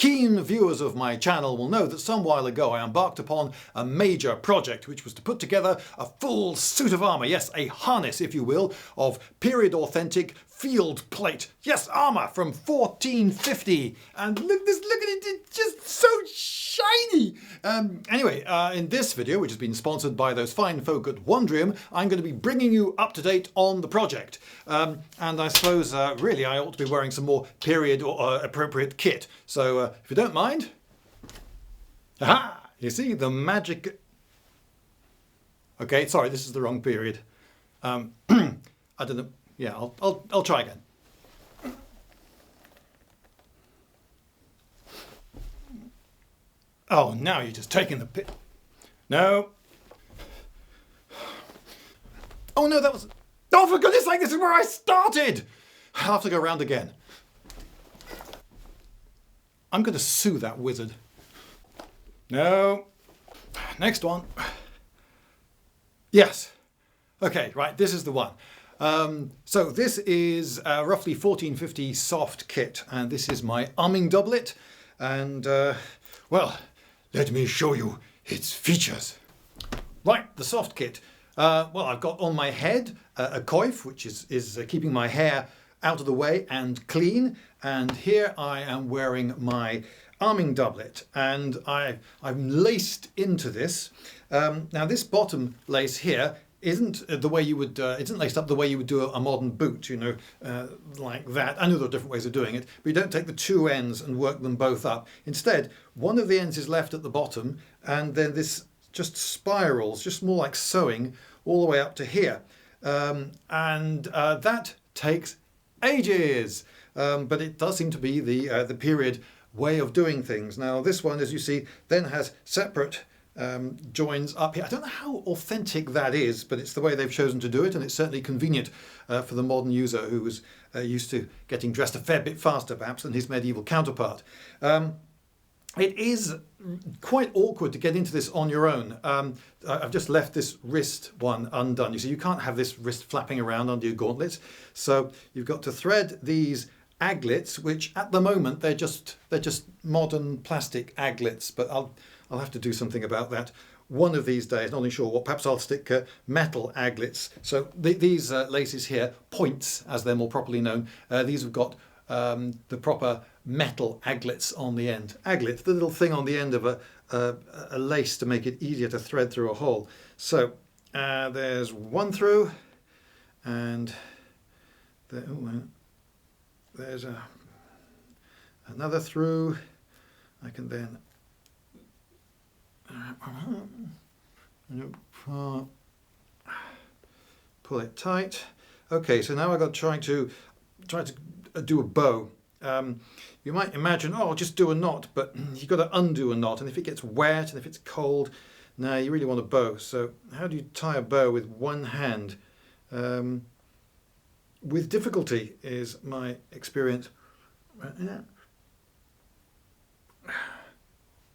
Keen viewers of my channel will know that some while ago I embarked upon a major project, which was to put together a full suit of armour, yes, a harness if you will, of period authentic field plate. Yes, armour from 1450. And look at it, it's just so shiny. Anyway, in this video, which has been sponsored by those fine folk at Wondrium, I'm going to be bringing you up to date on the project. And I suppose really I ought to be wearing some more period or appropriate kit. So if you don't mind. Aha! You see the magic. Okay, sorry, this is the wrong period. I don't know. Yeah, I'll try again. Oh, now you're just taking the piss. No. Oh no, that was. Oh, for goodness sake, this is where I started! I'll have to go round again. I'm going to sue that wizard. No. Next one. Yes. Okay, right, this is the one. So this is roughly 1450 soft kit, and this is my arming doublet. And, well, let me show you its features. Right, the soft kit. Well, I've got on my head a coif, which is keeping my hair out of the way and clean. And here I am wearing my arming doublet, and I'm laced into this. Now this bottom lace here isn't the way you would, isn't laced up the way you would do a modern boot, you know, like that. I know there are different ways of doing it, but you don't take the two ends and work them both up. Instead, one of the ends is left at the bottom, and then this just spirals, just more like sewing, all the way up to here. That takes ages, but it does seem to be the period way of doing things. Now this one, as you see, then has separate joins up here. I don't know how authentic that is, but it's the way they've chosen to do it, and it's certainly convenient for the modern user who was used to getting dressed a fair bit faster perhaps than his medieval counterpart. It is quite awkward to get into this on your own. I've just left this wrist one undone. You see, you can't have this wrist flapping around under your gauntlets, so you've got to thread these aglets, which at the moment they're just modern plastic aglets, but I'll have to do something about that one of these days. Not really sure what. Perhaps I'll stick metal aglets. So these laces here, points as they're more properly known, these have got the proper metal aglets on the end. Aglet, the little thing on the end of a lace to make it easier to thread through a hole. So there's one through, and there's another through. I can then pull it tight. Okay, so now I've got to try to do a bow. You might imagine, oh, just do a knot, but you've got to undo a knot, and if it gets wet and if it's cold, now you really want a bow. So how do you tie a bow with one hand? With difficulty is my experience.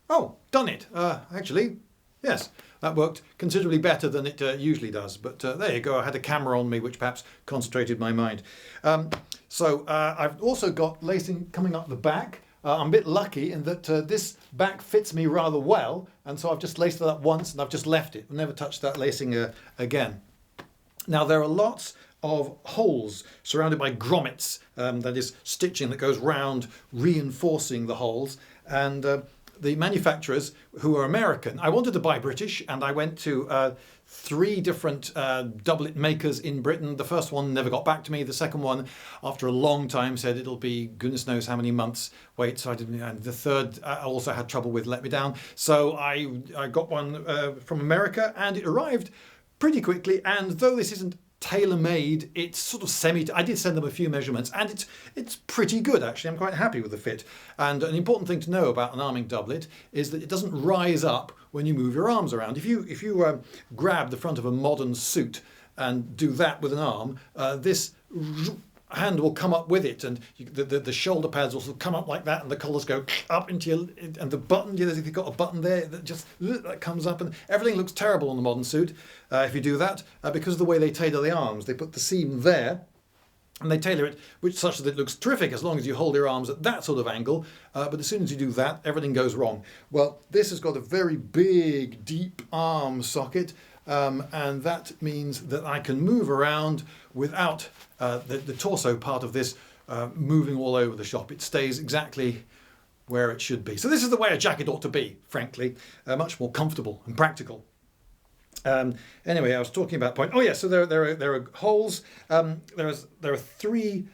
Oh, done it. Actually, yes, that worked considerably better than it usually does. But there you go. I had a camera on me, which perhaps concentrated my mind. So I've also got lacing coming up the back. I'm a bit lucky in that this back fits me rather well, and so I've just laced it up once and I've just left it. I've never touched that lacing again. Now there are lots of holes surrounded by grommets, that is stitching that goes round reinforcing the holes, and the manufacturers, who are American, I wanted to buy British, and I went to 3 different doublet makers in Britain. The first one never got back to me. The second one, after a long time, said it'll be goodness knows how many months wait. So I didn't. And the third, I also had trouble with, let me down. So I got one from America, and it arrived pretty quickly. And though this isn't tailor-made, it's sort of I did send them a few measurements, and it's pretty good actually. I'm quite happy with the fit. And an important thing to know about an arming doublet is that it doesn't rise up when you move your arms around. If you grab the front of a modern suit and do that with an arm, this hand will come up with it, and the shoulder pads will sort of come up like that, and the collars go up into your, and the button, you've got a button there that just that comes up, and everything looks terrible on the modern suit if you do that, because of the way they tailor the arms. They put the seam there, And they tailor it such that it looks terrific as long as you hold your arms at that sort of angle. But as soon as you do that, everything goes wrong. Well, this has got a very big, deep arm socket. And that means that I can move around without the torso part of this moving all over the shop. It stays exactly where it should be. So this is the way a jacket ought to be, frankly. Much more comfortable and practical. Anyway, I was talking about point. Oh yeah, so there are holes. There are three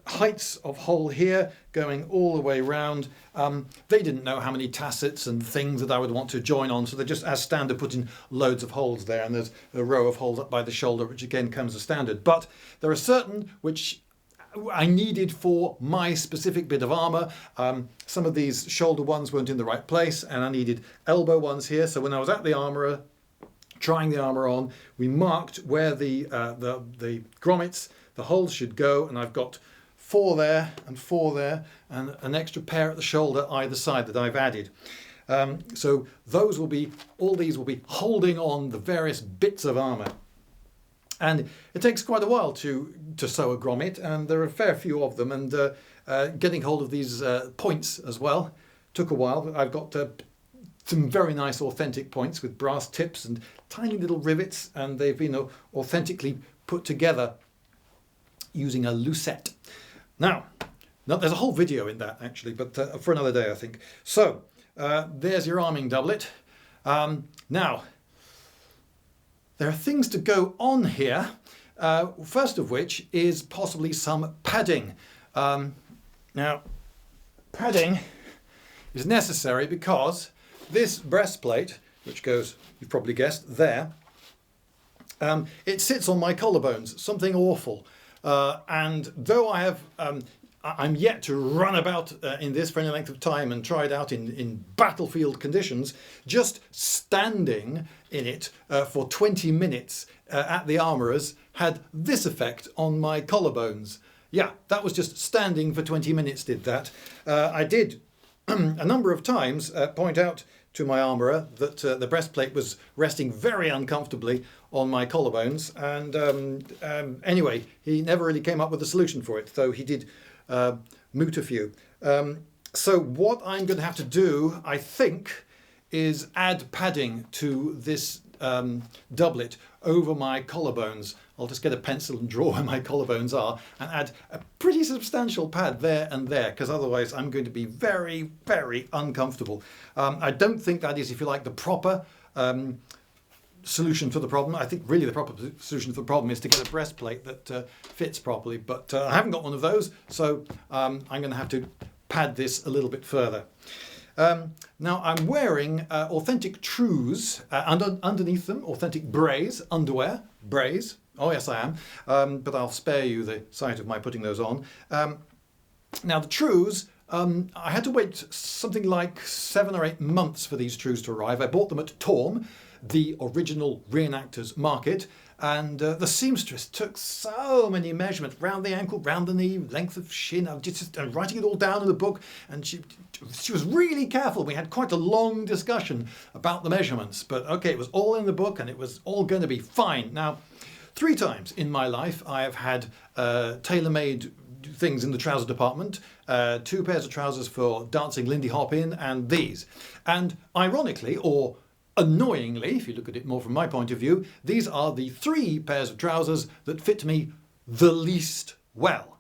heights of hole here going all the way round. They didn't know how many tassets and things that I would want to join on, so they just, as standard, put in loads of holes there, and there's a row of holes up by the shoulder, which again comes as standard. But there are certain which I needed for my specific bit of armour. Some of these shoulder ones weren't in the right place, and I needed elbow ones here. So when I was at the armourer, trying the armour on, we marked where the grommets, the holes should go, and I've got 4 there, and an extra pair at the shoulder either side that I've added. So all these will be holding on the various bits of armour. And it takes quite a while to sew a grommet, and there are a fair few of them, and getting hold of these points as well took a while. I've got some very nice authentic points with brass tips and tiny little rivets, and they've been authentically put together using a lucette. Now there's a whole video in that actually, but for another day I think. So there's your arming doublet. Now there are things to go on here, first of which is possibly some padding. Now padding is necessary because this breastplate, which goes, you've probably guessed, there, it sits on my collarbones, something awful. And though I'm yet to run about in this for any length of time and try it out in battlefield conditions, just standing in it for 20 minutes at the armourer's had this effect on my collarbones. Yeah, that was just standing for 20 minutes did that. I did a number of times point out to my armourer that the breastplate was resting very uncomfortably on my collarbones, and anyway, he never really came up with a solution for it, though he did moot a few. So what I'm going to have to do, I think, is add padding to this doublet over my collarbones. I'll just get a pencil and draw where my collarbones are and add a pretty substantial pad there and there, because otherwise I'm going to be very, very uncomfortable. I don't think that is, if you like, the proper solution for the problem. I think really the proper solution for the problem is to get a breastplate that fits properly, but I haven't got one of those, so I'm going to have to pad this a little bit further. Now I'm wearing authentic trews, underneath them authentic brays, underwear, brays. Oh yes I am, but I'll spare you the sight of my putting those on. Now the trews, I had to wait something like 7 or 8 months for these trews to arrive. I bought them at Torm, the original reenactors market, and the seamstress took so many measurements round the ankle, round the knee, length of shin. I'm just writing it all down in the book, and she was really careful. We had quite a long discussion about the measurements, but okay, it was all in the book and it was all going to be fine. Now 3 times in my life I have had tailor-made things in the trouser department, 2 pairs of trousers for dancing Lindy Hop in, and these. And ironically, or annoyingly, if you look at it more from my point of view, these are the 3 pairs of trousers that fit me the least well.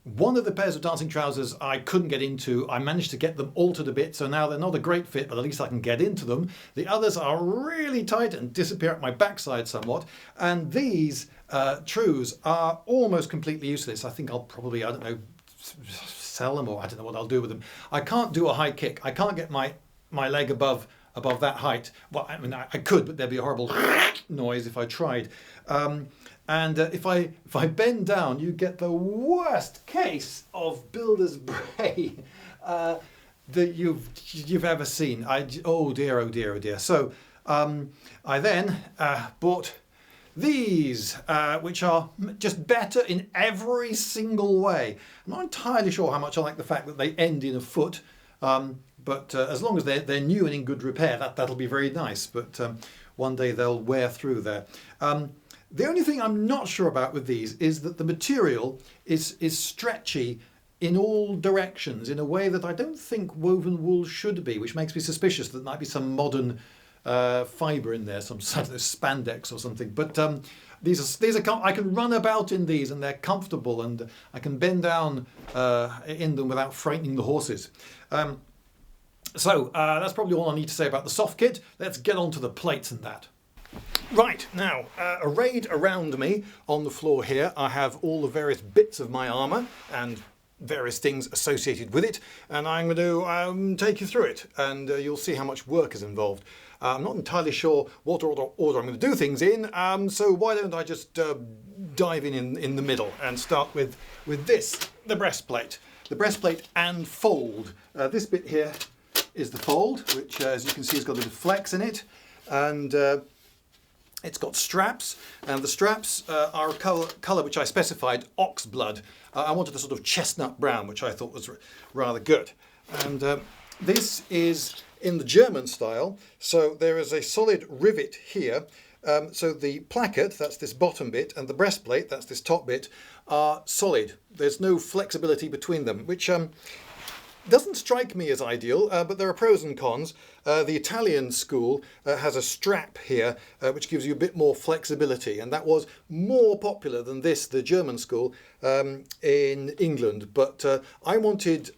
One of the pairs of dancing trousers I couldn't get into. I managed to get them altered a bit, so now they're not a great fit, but at least I can get into them. The others are really tight and disappear at my backside somewhat. And these trews are almost completely useless. I think I'll probably, I don't know, sell them, or I don't know what I'll do with them. I can't do a high kick. I can't get my leg above that height. Well, I mean, I could, but there'd be a horrible noise if I tried. And if I bend down, you get the worst case of builder's bray that you've ever seen. Oh dear, oh dear, oh dear. So I then bought these, which are just better in every single way. I'm not entirely sure how much I like the fact that they end in a foot. But as long as they're new and in good repair, that'll be very nice. But one day they'll wear through there. The only thing I'm not sure about with these is that the material is stretchy in all directions in a way that I don't think woven wool should be, which makes me suspicious that there might be some modern fibre in there, some sort of spandex or something. But these are I can run about in these and they're comfortable, and I can bend down in them without frightening the horses. So that's probably all I need to say about the soft kit. Let's get on to the plates and that. Right, now, arrayed around me on the floor here, I have all the various bits of my armour and various things associated with it, and I'm going to take you through it, and you'll see how much work is involved. I'm not entirely sure what order I'm going to do things in, so why don't I just dive in the middle and start with this, the breastplate. The breastplate and fold. This bit here is the fold, which as you can see has got a bit of flex in it, and it's got straps, and the straps are a colour which I specified, ox blood. I wanted a sort of chestnut brown, which I thought was rather good. And this is in the German style, so there is a solid rivet here. So the placket, that's this bottom bit, and the breastplate, that's this top bit, are solid. There's no flexibility between them, which doesn't strike me as ideal, but there are pros and cons. The Italian school has a strap here, which gives you a bit more flexibility, and that was more popular than this, the German school, in England. But I wanted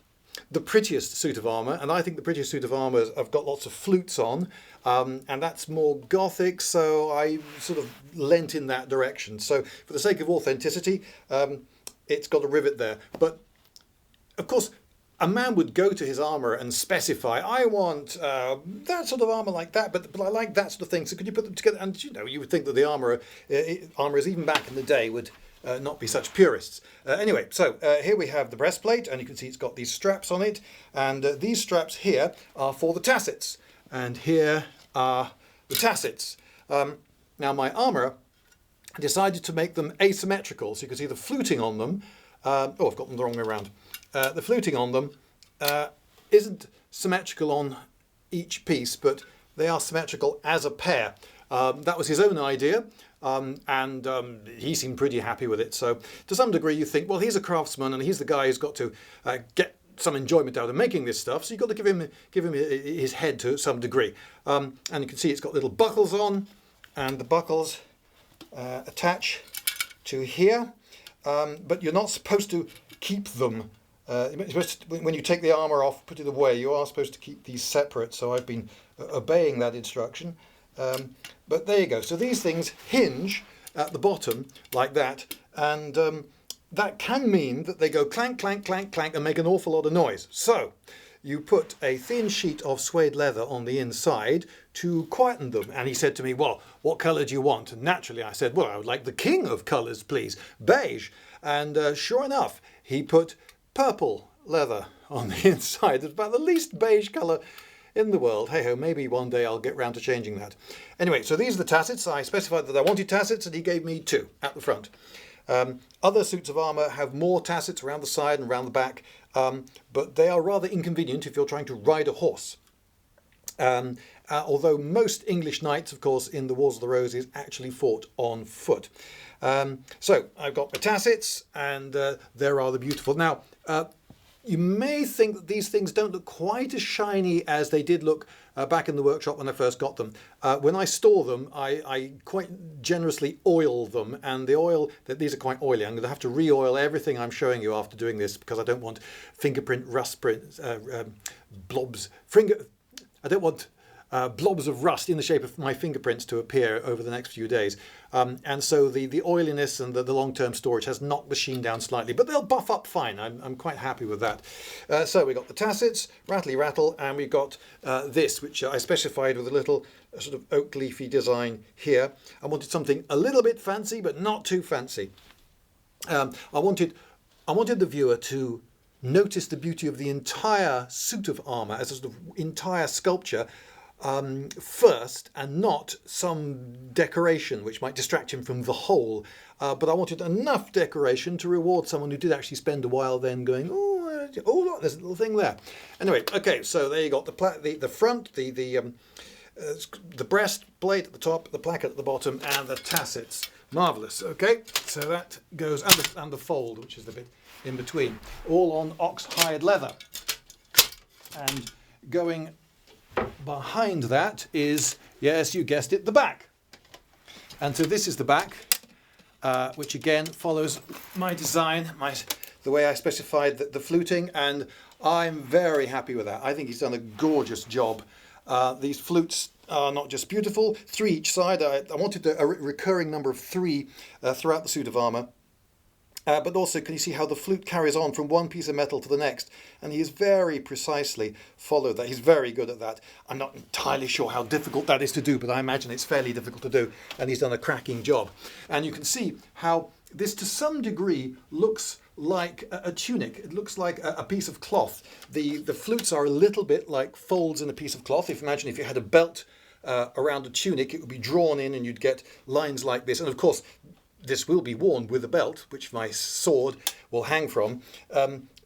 the prettiest suit of armour, and I think the prettiest suit of armour have got lots of flutes on, and that's more Gothic, so I sort of lent in that direction. So for the sake of authenticity, it's got a rivet there. But of course, a man would go to his armourer and specify, I want that sort of armour like that, but I like that sort of thing, so could you put them together? And you would think that the armourers even back in the day would not be such purists. Anyway, so here we have the breastplate, and you can see it's got these straps on it, and these straps here are for the tassets, and here are the tassets. Now my armourer decided to make them asymmetrical, so you can see the fluting on them. Oh, I've got them the wrong way around. The fluting on them isn't symmetrical on each piece, but they are symmetrical as a pair. That was his own idea, and he seemed pretty happy with it. So to some degree you think, well, he's a craftsman and he's the guy who's got to get some enjoyment out of making this stuff, so you've got to give him his head to some degree. And you can see it's got little buckles on, and the buckles attach to here, but you're not supposed to keep them. When you take the armour off, put it away, you are supposed to keep these separate, so I've been obeying that instruction. But there you go. So these things hinge at the bottom like that, and that can mean that they go clank, clank, clank, clank and make an awful lot of noise. So you put a thin sheet of suede leather on the inside to quieten them. And he said to me, well, what colour do you want? And naturally I said, well, I would like the king of colours, please, beige. And sure enough, he put purple leather on the inside. It's about the least beige colour in the world. Hey ho, maybe one day I'll get round to changing that. Anyway, so these are the tassets. I specified that I wanted tassets, and he gave me 2 at the front. Other suits of armour have more tassets around the side and around the back, but they are rather inconvenient if you're trying to ride a horse. Although most English knights, of course, in the Wars of the Roses actually fought on foot. So I've got my tassets, and they're rather beautiful. Now, you may think that these things don't look quite as shiny as they did look back in the workshop when I first got them. When I store them, I quite generously oil them, and the oil, these are quite oily. I'm going to have to re-oil everything I'm showing you after doing this, because I don't want fingerprint rust prints, blobs. I don't want blobs of rust in the shape of my fingerprints to appear over the next few days. And so the oiliness and the long-term storage has knocked the sheen down slightly, but they'll buff up fine. I'm quite happy with that. So we've got the tassets, rattly rattle, and we've got this, which I specified with a little sort of oak leafy design here. I wanted something a little bit fancy, but not too fancy. I wanted the viewer to notice the beauty of the entire suit of armour as a sort of entire sculpture, first, and not some decoration which might distract him from the whole. But I wanted enough decoration to reward someone who did actually spend a while then going, oh look, there's a little thing there. Anyway, okay, so there you got the front, the breastplate at the top, the placket at the bottom, and the tassets. Marvellous. Okay, so that goes, and the fold, which is the bit in between, all on ox-hide leather. And going behind that is, yes, you guessed it, the back. And so this is the back, which again follows my design, the way I specified the fluting, and I'm very happy with that. I think he's done a gorgeous job. These flutes are not just beautiful, 3 each side. I wanted a recurring number of 3 throughout the suit of armour. But also, can you see how the flute carries on from one piece of metal to the next? And he has very precisely followed that. He's very good at that. I'm not entirely sure how difficult that is to do, but I imagine it's fairly difficult to do. And he's done a cracking job. And you can see how this, to some degree, looks like a tunic. It looks like a piece of cloth. The flutes are a little bit like folds in a piece of cloth. Imagine if you had a belt around a tunic, it would be drawn in and you'd get lines like this. And of course, this will be worn with a belt, which my sword will hang from.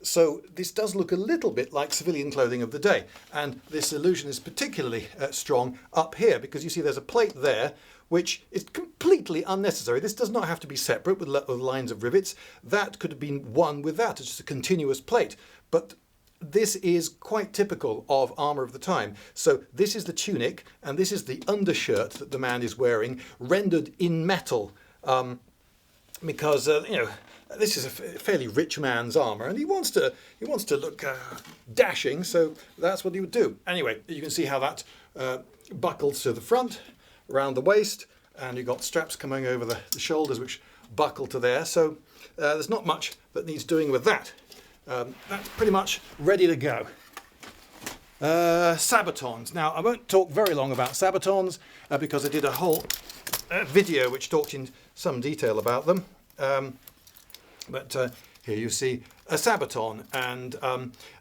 So this does look a little bit like civilian clothing of the day. And this illusion is particularly strong up here, because you see there's a plate there, which is completely unnecessary. This does not have to be separate with lines of rivets. That could have been one with that. It's just a continuous plate. But this is quite typical of armour of the time. So this is the tunic, and this is the undershirt that the man is wearing, rendered in metal. Because this is a fairly rich man's armour, and he wants to look dashing, so that's what he would do. Anyway, you can see how that buckles to the front, around the waist, and you've got straps coming over the shoulders which buckle to there. So there's not much that needs doing with that. That's pretty much ready to go. Sabatons. Now, I won't talk very long about Sabatons because I did a whole video which talked in some detail about them. But here you see a Sabaton, and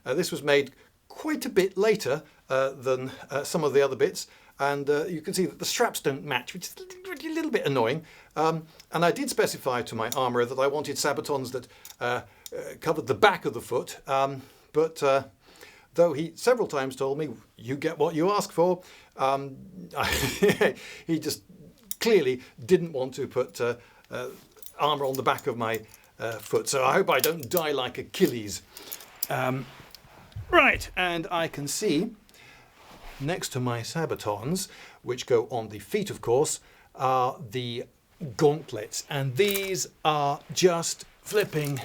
this was made quite a bit later than some of the other bits, and you can see that the straps don't match, which is a little bit annoying. And I did specify to my armourer that I wanted Sabatons that covered the back of the foot, but though he several times told me, you get what you ask for, he just clearly didn't want to put armour on the back of my foot. So I hope I don't die like Achilles. Right, and I can see next to my Sabatons, which go on the feet, of course, are the Gauntlets. And these are just flipping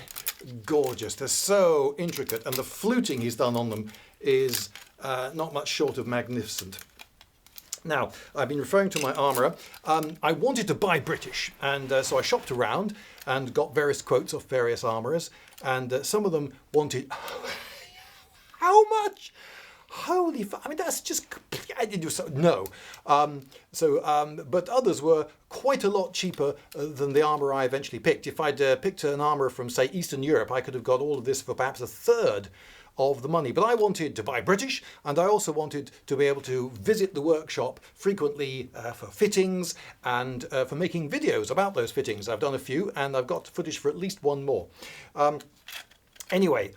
gorgeous. They're so intricate, and the fluting he's done on them is not much short of magnificent. Now, I've been referring to my armourer. I wanted to buy British, and so I shopped around and got various quotes off various armourers, and some of them wanted... How much? Holy fuck. I mean, that's just... I didn't do so... No. But others were quite a lot cheaper than the armourer I eventually picked. If I'd picked an armourer from, say, Eastern Europe, I could have got all of this for perhaps a third of the money. But I wanted to buy British, and I also wanted to be able to visit the workshop frequently for fittings and for making videos about those fittings. I've done a few, and I've got footage for at least one more. Anyway,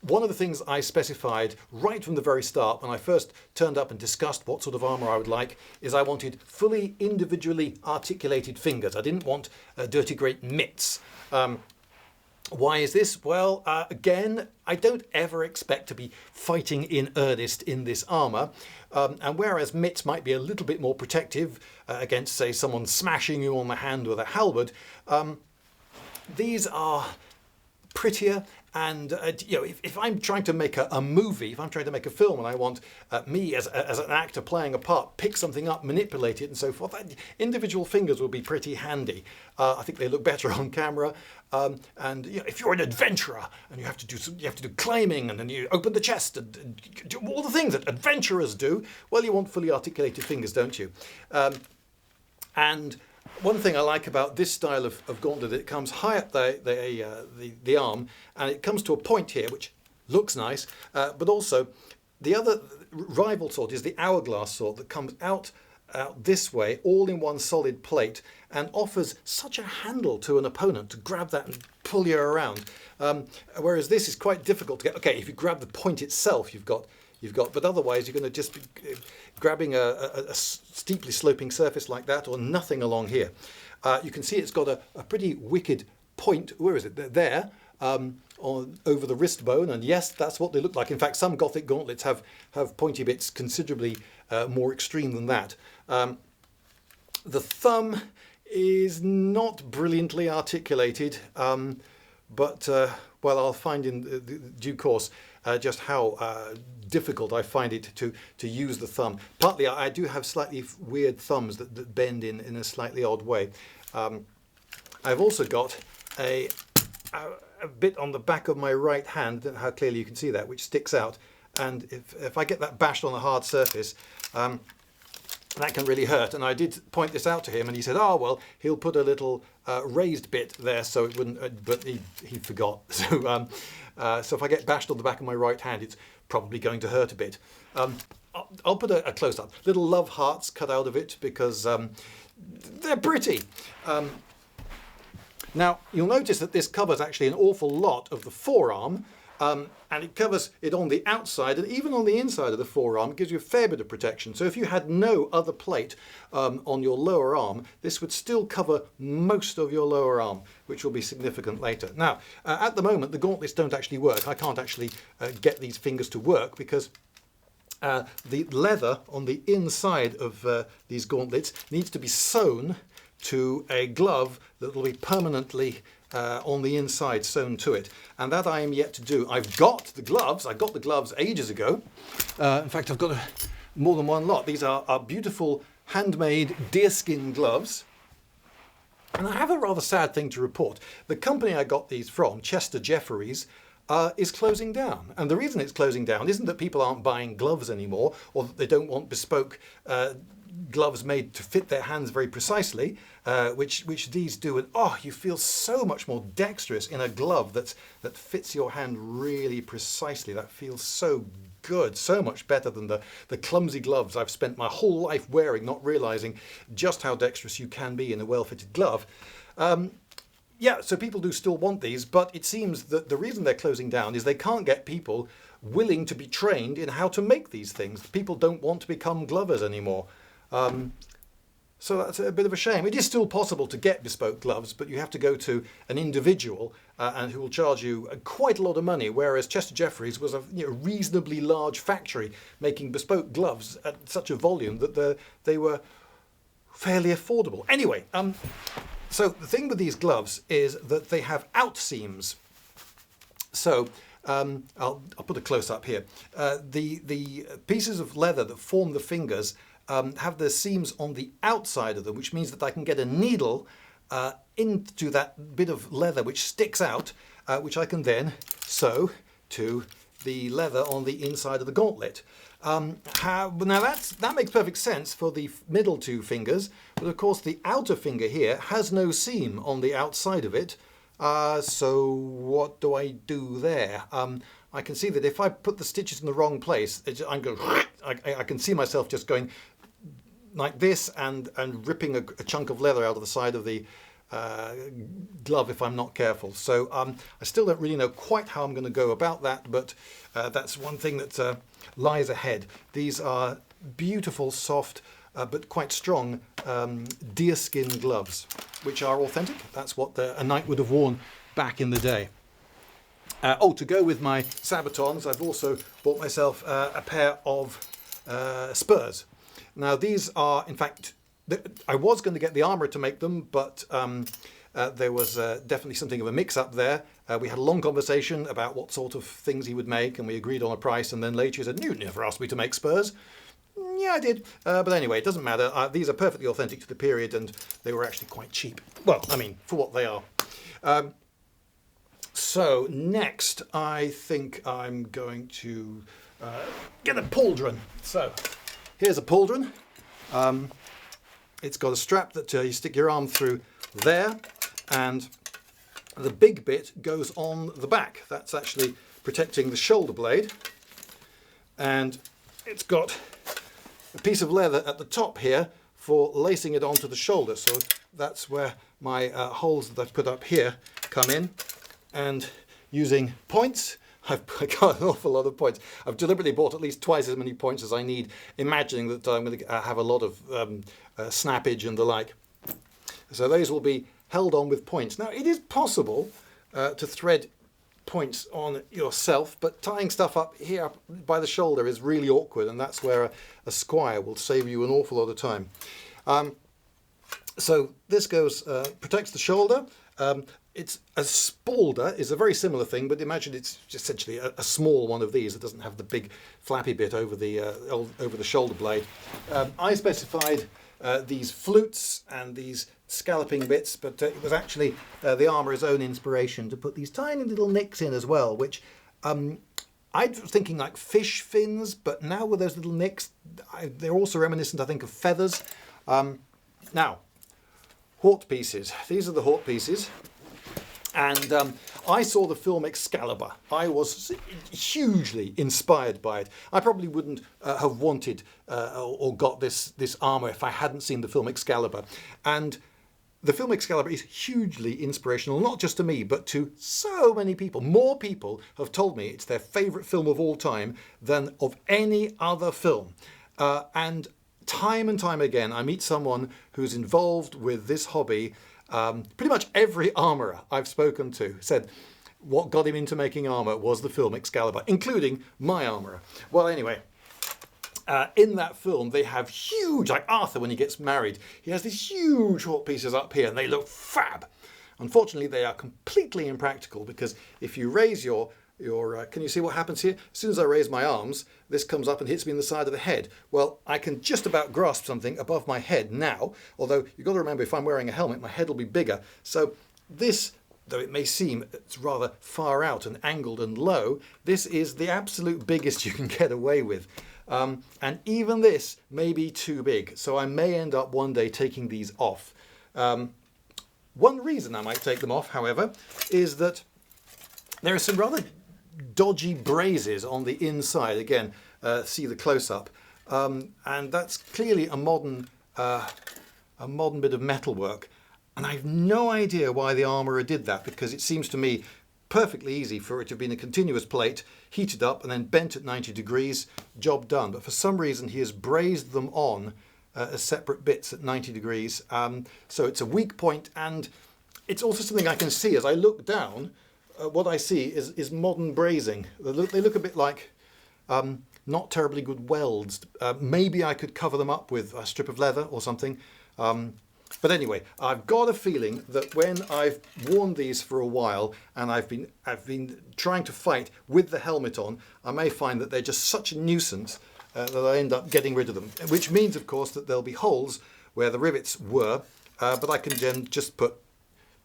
one of the things I specified right from the very start when I first turned up and discussed what sort of armour I would like is I wanted fully individually articulated fingers. I didn't want dirty great mitts. Why is this? Well, again, I don't ever expect to be fighting in earnest in this armour. And whereas mitts might be a little bit more protective against, say, someone smashing you on the hand with a halberd, these are prettier. And if I'm trying to make a movie, if I'm trying to make a film, and I want me as an actor playing a part, pick something up, manipulate it, and so forth, individual fingers will be pretty handy. I think they look better on camera. And if you're an adventurer and you have to do claiming, and then you open the chest and do all the things that adventurers do, well, you want fully articulated fingers, don't you? And one thing I like about this style of gauntlet, it comes high up the arm, and it comes to a point here, which looks nice, but also the other rival sword is the hourglass sword that comes out this way, all in one solid plate, and offers such a handle to an opponent to grab that and pull you around. Whereas this is quite difficult to get. Okay, if you grab the point itself, you've got, but otherwise you're going to just be grabbing a steeply sloping surface like that, or nothing along here. You can see it's got a pretty wicked point. Where is it? There. Over the wrist bone, and yes, that's what they look like. In fact, some Gothic gauntlets have pointy bits considerably more extreme than that. The thumb is not brilliantly articulated, but well, I'll find in due course just how difficult I find it to use the thumb. Partly I do have slightly weird thumbs that bend in a slightly odd way. I've also got a bit on the back of my right hand, how clearly you can see that, which sticks out, and if I get that bashed on a hard surface, that can really hurt. And I did point this out to him, and he said, oh well, he'll put a little raised bit there so it wouldn't, but he forgot. So so if I get bashed on the back of my right hand, it's probably going to hurt a bit. I'll put a close-up. Little love hearts cut out of it because they're pretty. Now, you'll notice that this covers actually an awful lot of the forearm, and it covers it on the outside, and even on the inside of the forearm, it gives you a fair bit of protection. So if you had no other plate on your lower arm, this would still cover most of your lower arm, which will be significant later. Now, at the moment, the gauntlets don't actually work. I can't actually get these fingers to work because the leather on the inside of these gauntlets needs to be sewn to a glove that will be permanently on the inside sewn to it, and that I am yet to do. I've got the gloves. I got the gloves ages ago. In fact, I've got more than one lot. These are beautiful handmade deerskin gloves, and I have a rather sad thing to report. The company I got these from, Chester Jefferies, is closing down, and the reason it's closing down isn't that people aren't buying gloves anymore, or that they don't want bespoke gloves made to fit their hands very precisely, which these do, and oh, you feel so much more dexterous in a glove that fits your hand really precisely. That feels so good, so much better than the clumsy gloves I've spent my whole life wearing, not realizing just how dexterous you can be in a well-fitted glove. Yeah, so people do still want these, but it seems that the reason they're closing down is they can't get people willing to be trained in how to make these things. People don't want to become glovers anymore. So that's a bit of a shame. It is still possible to get bespoke gloves, but you have to go to an individual and who will charge you quite a lot of money, whereas Chester Jefferies was a reasonably large factory making bespoke gloves at such a volume that they were fairly affordable. Anyway, so the thing with these gloves is that they have out seams. So I'll put a close up here. The pieces of leather that form the fingers have the seams on the outside of them, which means that I can get a needle into that bit of leather which sticks out, which I can then sew to the leather on the inside of the gauntlet. Now that makes perfect sense for the middle two fingers, but of course the outer finger here has no seam on the outside of it. So what do I do there? I can see that if I put the stitches in the wrong place, I can see myself just going like this and ripping a chunk of leather out of the side of the glove if I'm not careful. So I still don't really know quite how I'm going to go about that, but that's one thing that lies ahead. These are beautiful, soft, but quite strong deerskin gloves, which are authentic. That's what a knight would have worn back in the day. To go with my Sabatons, I've also bought myself a pair of spurs. Now these are, in fact, I was going to get the armour to make them, but there was definitely something of a mix-up there. We had a long conversation about what sort of things he would make, and we agreed on a price, and then later he said, "You never asked me to make spurs." Yeah, I did. But anyway, it doesn't matter. These are perfectly authentic to the period, and they were actually quite cheap. Well, I mean, for what they are. So next, I think I'm going to get a pauldron. So here's a pauldron. It's got a strap that you stick your arm through there, and the big bit goes on the back. That's actually protecting the shoulder blade, and it's got a piece of leather at the top here for lacing it onto the shoulder. So that's where my holes that I've put up here come in, and using points, I've got an awful lot of points. I've deliberately bought at least twice as many points as I need, imagining that I'm going to have a lot of snappage and the like. So those will be held on with points. Now, it is possible to thread points on yourself, but tying stuff up here by the shoulder is really awkward, and that's where a squire will save you an awful lot of time. So this goes, protects the shoulder. It's a spalder is a very similar thing, but imagine it's essentially a small one of these. It doesn't have the big flappy bit over the shoulder blade. I specified these flutes and these scalloping bits, but it was actually the armourer's own inspiration to put these tiny little nicks in as well, which I was thinking like fish fins, but now with those little nicks, they're also reminiscent, I think, of feathers. Now, hort pieces. These are the hort pieces. And I saw the film Excalibur. I was hugely inspired by it. I probably wouldn't have wanted or got this armour if I hadn't seen the film Excalibur. And the film Excalibur is hugely inspirational, not just to me, but to so many people. More people have told me it's their favourite film of all time than of any other film. And time and time again, I meet someone who's involved with this hobby. Pretty much every armourer I've spoken to said what got him into making armour was the film Excalibur, including my armourer. Well, anyway, in that film they have huge, like Arthur when he gets married, he has these huge hort pieces up here and they look fab. Unfortunately, they are completely impractical because if you raise your can you see what happens here? As soon as I raise my arms, this comes up and hits me in the side of the head. Well, I can just about grasp something above my head now, although you've got to remember if I'm wearing a helmet, my head will be bigger. So this, though it may seem it's rather far out and angled and low, this is the absolute biggest you can get away with. And even this may be too big, so I may end up one day taking these off. One reason I might take them off, however, is that there are some rather dodgy braces on the inside. Again, see the close-up, and that's clearly a modern bit of metalwork. And I've no idea why the armourer did that, because it seems to me perfectly easy for it to have been a continuous plate, heated up and then bent at 90 degrees, job done. But for some reason he has brazed them on as separate bits at 90 degrees. So it's a weak point, and it's also something I can see as I look down. What I see is modern brazing. They look a bit like not terribly good welds. Maybe I could cover them up with a strip of leather or something. But anyway, I've got a feeling that when I've worn these for a while and I've been trying to fight with the helmet on, I may find that they're just such a nuisance that I end up getting rid of them. Which means, of course, that there'll be holes where the rivets were, but I can then just put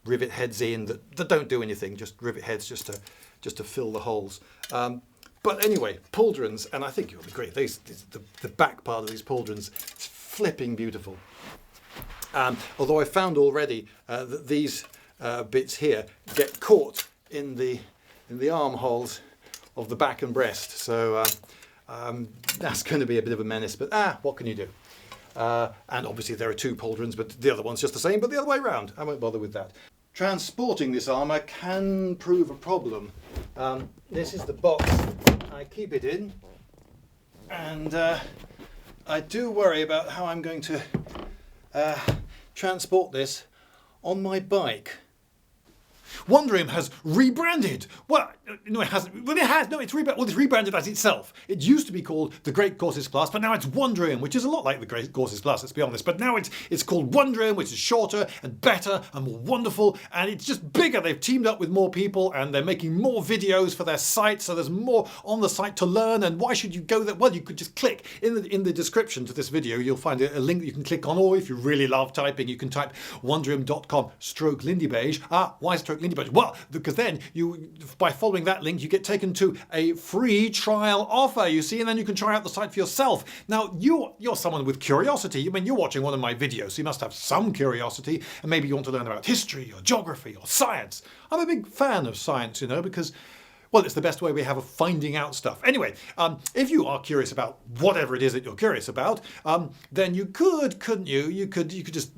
rivet heads in that don't do anything, just rivet heads just to fill the holes. But anyway, pauldrons, and I think you'll agree, the back part of these pauldrons is flipping beautiful. Although I found already that these bits here get caught in the armholes of the back and breast, so that's going to be a bit of a menace, but what can you do? And obviously there are two pauldrons, but the other one's just the same, but the other way around. I won't bother with that. Transporting this armour can prove a problem. This is the box I keep it in, and I do worry about how I'm going to transport this on my bike. Wondrium has rebranded. Well, no, it hasn't. Well, it has. No, it's rebranded as itself. It used to be called the Great Cuisses Class, but now it's Wondrium, which is a lot like the Great Cuisses Class, let's be honest. But now it's called Wondrium, which is shorter and better and more wonderful, and it's just bigger. They've teamed up with more people, and they're making more videos for their site, so there's more on the site to learn. And why should you go there? Well, you could just click in the description to this video. You'll find a link that you can click on, or if you really love typing, you can type wondrium.com/Lindybeige. Why /Lindybeige? Well, because then by following that link, you get taken to a free trial offer, you see, and then you can try out the site for yourself. Now, you're someone with curiosity. I mean, you're watching one of my videos, so you must have some curiosity, and maybe you want to learn about history or geography or science. I'm a big fan of science, because, well, it's the best way we have of finding out stuff. Anyway, if you are curious about whatever it is that you're curious about, then you couldn't you? You could just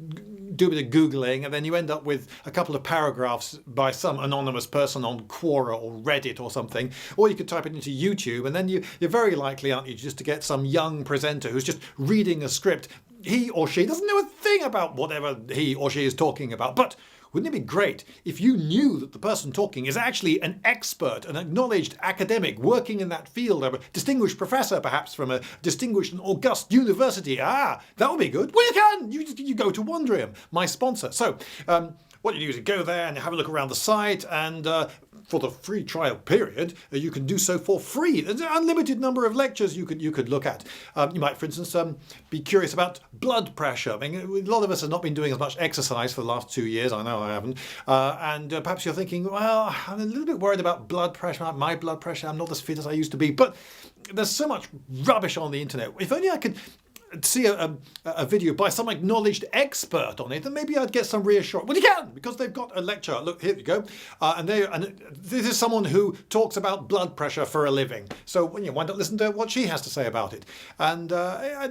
do a bit of Googling, and then you end up with a couple of paragraphs by some anonymous person on Quora or Reddit or something, or you could type it into YouTube, and then you're very likely, aren't you, just to get some young presenter who's just reading a script. He or she doesn't know a thing thing about whatever he or she is talking about. But wouldn't it be great if you knew that the person talking is actually an expert, an acknowledged academic working in that field, a distinguished professor perhaps from a distinguished and august university? Ah, that would be good. Well, you can. You go to Wondrium, my sponsor. So what you do is you go there and have a look around the site, and for the free trial period, you can do so for free. There's an unlimited number of lectures you could look at. You might, for instance, be curious about blood pressure. I mean, a lot of us have not been doing as much exercise for the last 2 years. I know I haven't. And perhaps you're thinking, well, I'm a little bit worried about blood pressure, my blood pressure. I'm not as fit as I used to be. But there's so much rubbish on the internet. If only I could see a video by some acknowledged expert on it, then maybe I'd get some reassurance. Well, you can, because they've got a lecture. Look, here you go. And this is someone who talks about blood pressure for a living. So why not listen to what she has to say about it? And I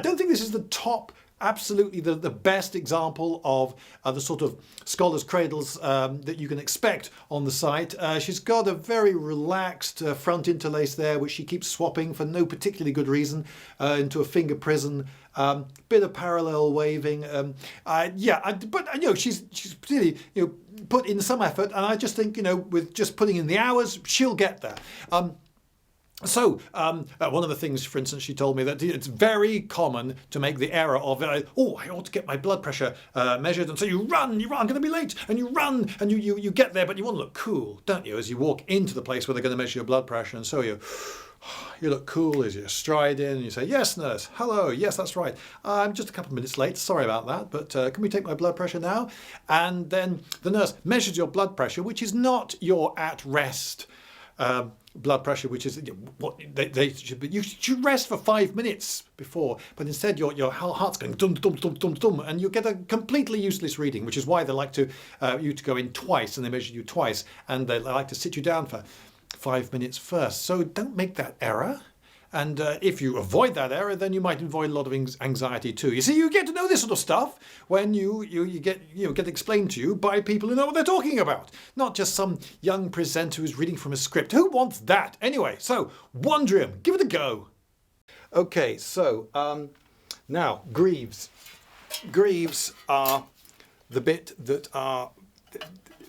don't think this is the top, absolutely the best example of the sort of scholars' cradles that you can expect on the site. She's got a very relaxed front interlace there, which she keeps swapping for no particularly good reason into a finger prison. Bit of parallel waving. But she's really put in some effort, and I just think with just putting in the hours, she'll get there. So, one of the things, for instance, she told me that it's very common to make the error of, I ought to get my blood pressure measured. And so you run, I'm going to be late. And you run and you get there, but you want to look cool, don't you? As you walk into the place where they're going to measure your blood pressure. And so you look cool as you stride in and you say, yes, nurse, hello, yes, that's right. I'm just a couple of minutes late, sorry about that, but can we take my blood pressure now? And then the nurse measures your blood pressure, which is not your at rest blood pressure, which is what they should be. You should rest for 5 minutes before, but instead your heart's going dum dum dum dum dum, and you get a completely useless reading, which is why they like to you to go in twice, and they measure you twice, and they like to sit you down for 5 minutes first. So don't make that error. And if you avoid that error, then you might avoid a lot of anxiety too. You see, you get to know this sort of stuff when you get explained to you by people who know what they're talking about, not just some young presenter who's reading from a script. Who wants that? Anyway, so Wondrium, give it a go. Okay, so now Greaves. Greaves are the bit that are.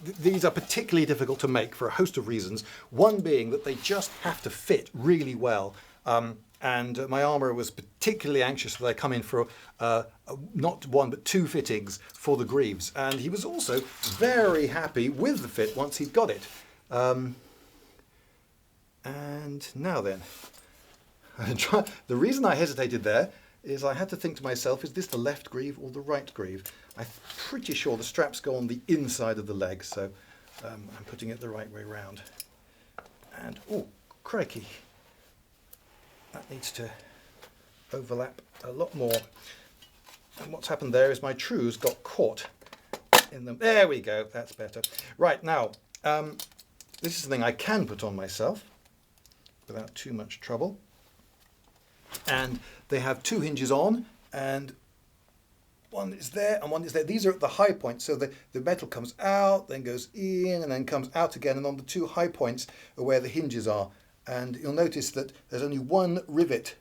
These are particularly difficult to make for a host of reasons. One being that they just have to fit really well. And my armourer was particularly anxious that I come in for not one but 2 fittings for the Greaves, and he was also very happy with the fit once he'd got it. And now then, the reason I hesitated there is I had to think to myself, is this the left greave or the right greave? I'm pretty sure the straps go on the inside of the leg, so I'm putting it the right way round. And, oh, crikey. That needs to overlap a lot more. And what's happened there is my trews got caught in them. There we go, that's better. Right, now, this is something I can put on myself without too much trouble. And they have 2 hinges on, and one is there and one is there. These are at the high point, so the metal comes out, then goes in, and then comes out again, and on the 2 high points are where the hinges are. And you'll notice that there's only 1 rivet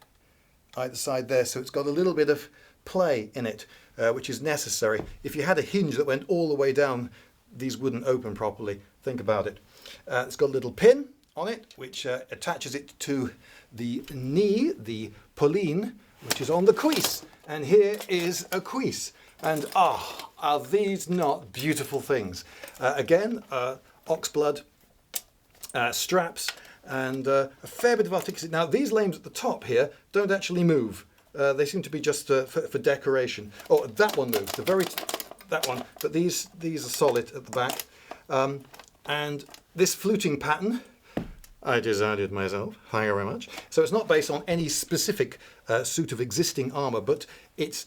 either side there, so it's got a little bit of play in it, which is necessary. If you had a hinge that went all the way down, these wouldn't open properly. Think about it. It's got a little pin on it, which attaches it to the knee, the Pauline, which is on the cuisse. And here is a cuisse. And are these not beautiful things? Again, oxblood straps, and a fair bit of articulation. Now, these lames at the top here don't actually move. They seem to be just for decoration. Oh, that one moves. That one. But these are solid at the back. And this fluting pattern, I designed it myself. Thank you very much. So it's not based on any specific suit of existing armour, but it's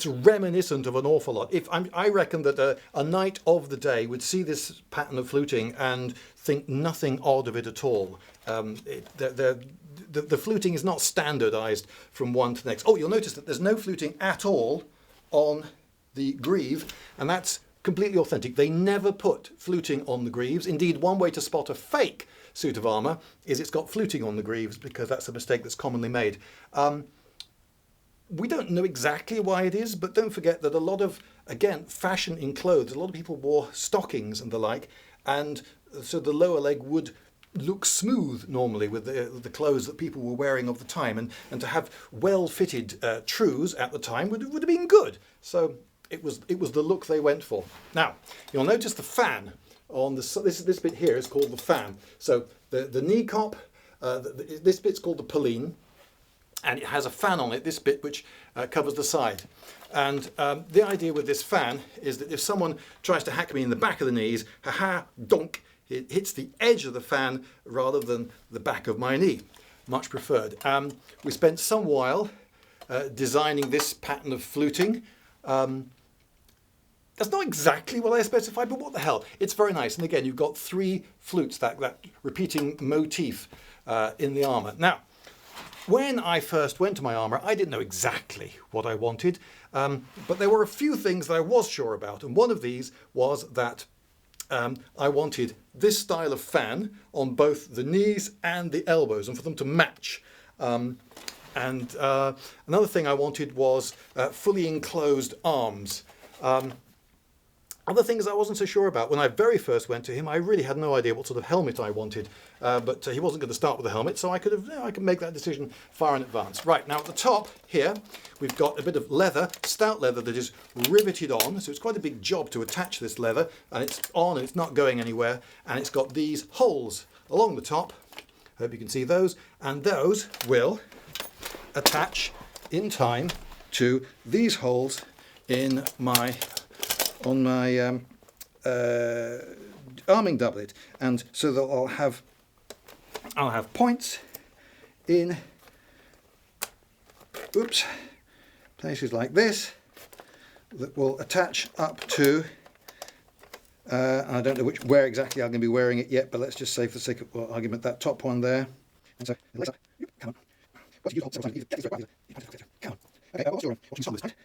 reminiscent of an awful lot. I reckon that a knight of the day would see this pattern of fluting and think nothing odd of it at all. The fluting is not standardised from one to the next. Oh, you'll notice that there's no fluting at all on the greave, and that's completely authentic. They never put fluting on the greaves. Indeed, one way to spot a fake suit of armour is it's got fluting on the greaves, because that's a mistake that's commonly made. We don't know exactly why it is, but don't forget that a lot of, again, fashion in clothes, a lot of people wore stockings and the like, and so the lower leg would look smooth normally with the clothes that people were wearing of the time, and to have well-fitted trews at the time would have been good. So it was the look they went for. Now, you'll notice the fan on this bit here is called the fan. So the knee cop, this bit's called the pulleen, and it has a fan on it, this bit, which covers the side. And the idea with this fan is that if someone tries to hack me in the back of the knees, ha-ha, donk, it hits the edge of the fan rather than the back of my knee. Much preferred. We spent some while designing this pattern of fluting. That's not exactly what I specified, but what the hell. It's very nice. And again, you've got 3 flutes, that repeating motif in the armour. Now, when I first went to my armour, I didn't know exactly what I wanted, but there were a few things that I was sure about. And one of these was that I wanted this style of fan on both the knees and the elbows, and for them to match. Another thing I wanted was fully enclosed arms. Other things I wasn't so sure about. When I very first went to him, I really had no idea what sort of helmet I wanted, but he wasn't going to start with a helmet, so I could make that decision far in advance. Right, now at the top here, we've got a bit of leather, stout leather that is riveted on, so it's quite a big job to attach this leather, and it's on and it's not going anywhere, and it's got these holes along the top. Hope you can see those, and those will attach in time to these holes on my arming doublet, and so that I'll have points in places like this that will attach up to I don't know where exactly I'm going to be wearing it yet, but let's just say for the sake of argument that top one there. And so come on. What's the use of come on. Okay, what's your watching some of this, right?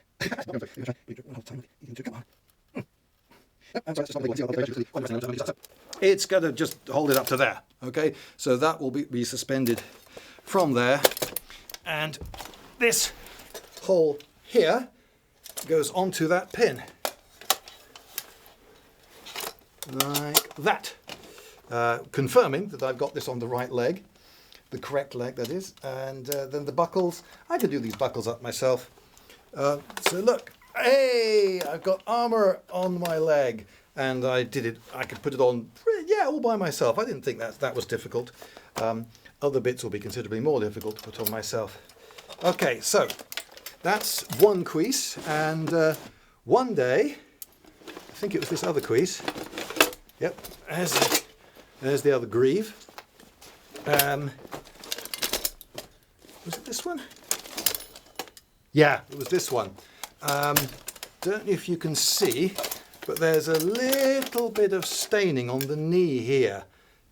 Come on. It's going to just hold it up to there, okay? So that will be suspended from there, and this hole here goes onto that pin, like that, confirming that I've got this on the right leg, the correct leg that is, and then the buckles, I can do these buckles up myself. So look. Hey, I've got armour on my leg, and I could put it on, all by myself. I didn't think that was difficult. Other bits will be considerably more difficult to put on myself. Okay, so that's one cuisse, and one day, I think it was this other cuisse. Yep, there's the other greave. Was it this one? Yeah, it was this one. Don't know if you can see, but there's a little bit of staining on the knee here,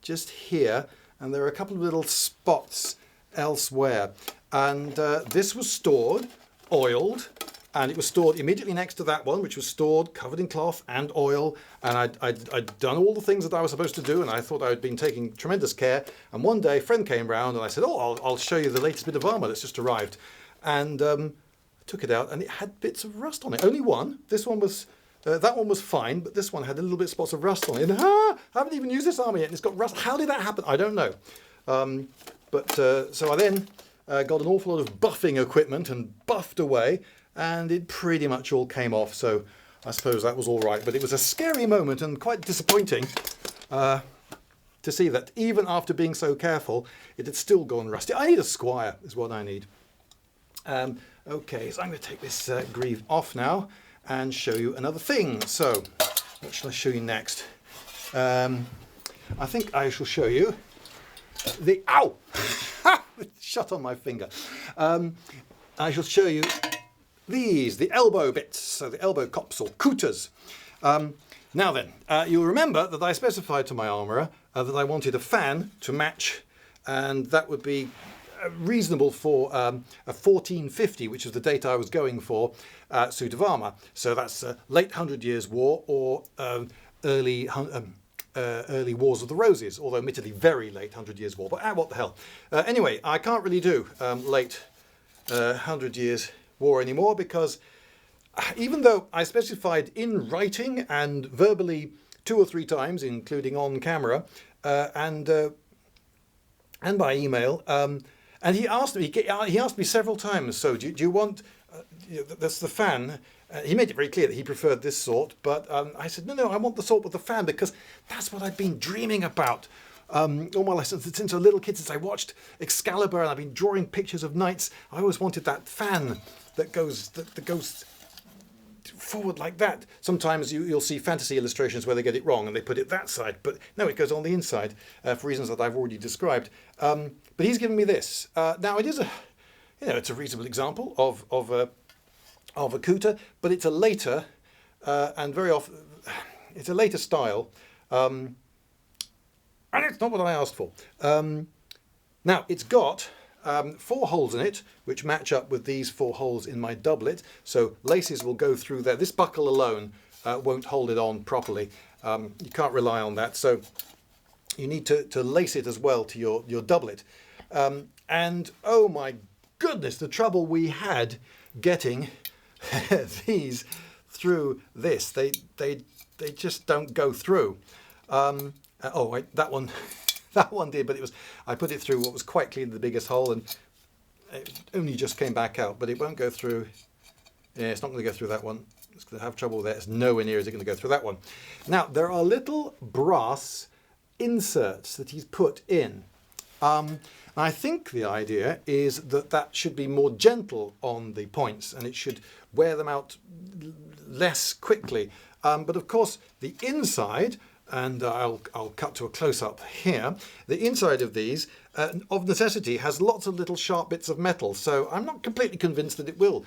just here, and there are a couple of little spots elsewhere. And this was stored, oiled, and it was stored immediately next to that one, which was stored, covered in cloth and oil, and I'd done all the things that I was supposed to do, and I thought I'd been taking tremendous care. And one day a friend came round and I said, I'll show you the latest bit of armour that's just arrived. And took it out, and it had bits of rust on it. Only one. This one was, that one was fine, but this one had a little bit of spots of rust on it. And I haven't even used this armour yet, and it's got rust. How did that happen? I don't know. So I then got an awful lot of buffing equipment and buffed away, and it pretty much all came off. So I suppose that was all right. But it was a scary moment and quite disappointing to see that even after being so careful, it had still gone rusty. I need a squire, is what I need. Okay, so I'm going to take this greave off now and show you another thing. So, what shall I show you next? I think I shall show you the... Ow! Shut on my finger. I shall show you these, the elbow bits, so the elbow cops or couters. Now then, you'll remember that I specified to my armourer that I wanted a fan to match, and that would be reasonable for a 1450, which is the date I was going for, suit of armour. So that's late Hundred Years' War or early Wars of the Roses, although admittedly very late 100 Years' War, but what the hell. Anyway, I can't really do late 100 Years war anymore, because even though I specified in writing and verbally 2 or 3 times, including on camera, and by email, and he asked me several times, so do you want, that's the fan. He made it very clear that he preferred this sort, but I said, no, I want the sort with the fan, because that's what I've been dreaming about. All my life, since a little kid, since I watched Excalibur and I've been drawing pictures of knights, I always wanted that fan that goes forward like that. Sometimes you'll see fantasy illustrations where they get it wrong and they put it that side, but no, it goes on the inside for reasons that I've already described. But he's given me this. Now it is it's a reasonable example of a kuta, but it's a later and very often it's a later style, and it's not what I asked for. Now it's got 4 holes in it, which match up with these 4 holes in my doublet, so laces will go through there. This buckle alone won't hold it on properly. You can't rely on that, so you need to lace it as well to your doublet. And oh my goodness, the trouble we had getting these through this. They just don't go through. Oh wait, that one that one did, but I put it through what was quite clearly the biggest hole, and it only just came back out, but it won't go through. Yeah, it's not going to go through that one. It's going to have trouble there. It's nowhere near as it going to go through that one. Now there are little brass inserts that he's put in. I think the idea is that should be more gentle on the points, and it should wear them out less quickly. But of course, the inside, and I'll cut to a close-up here, the inside of these, of necessity, has lots of little sharp bits of metal. So I'm not completely convinced that it will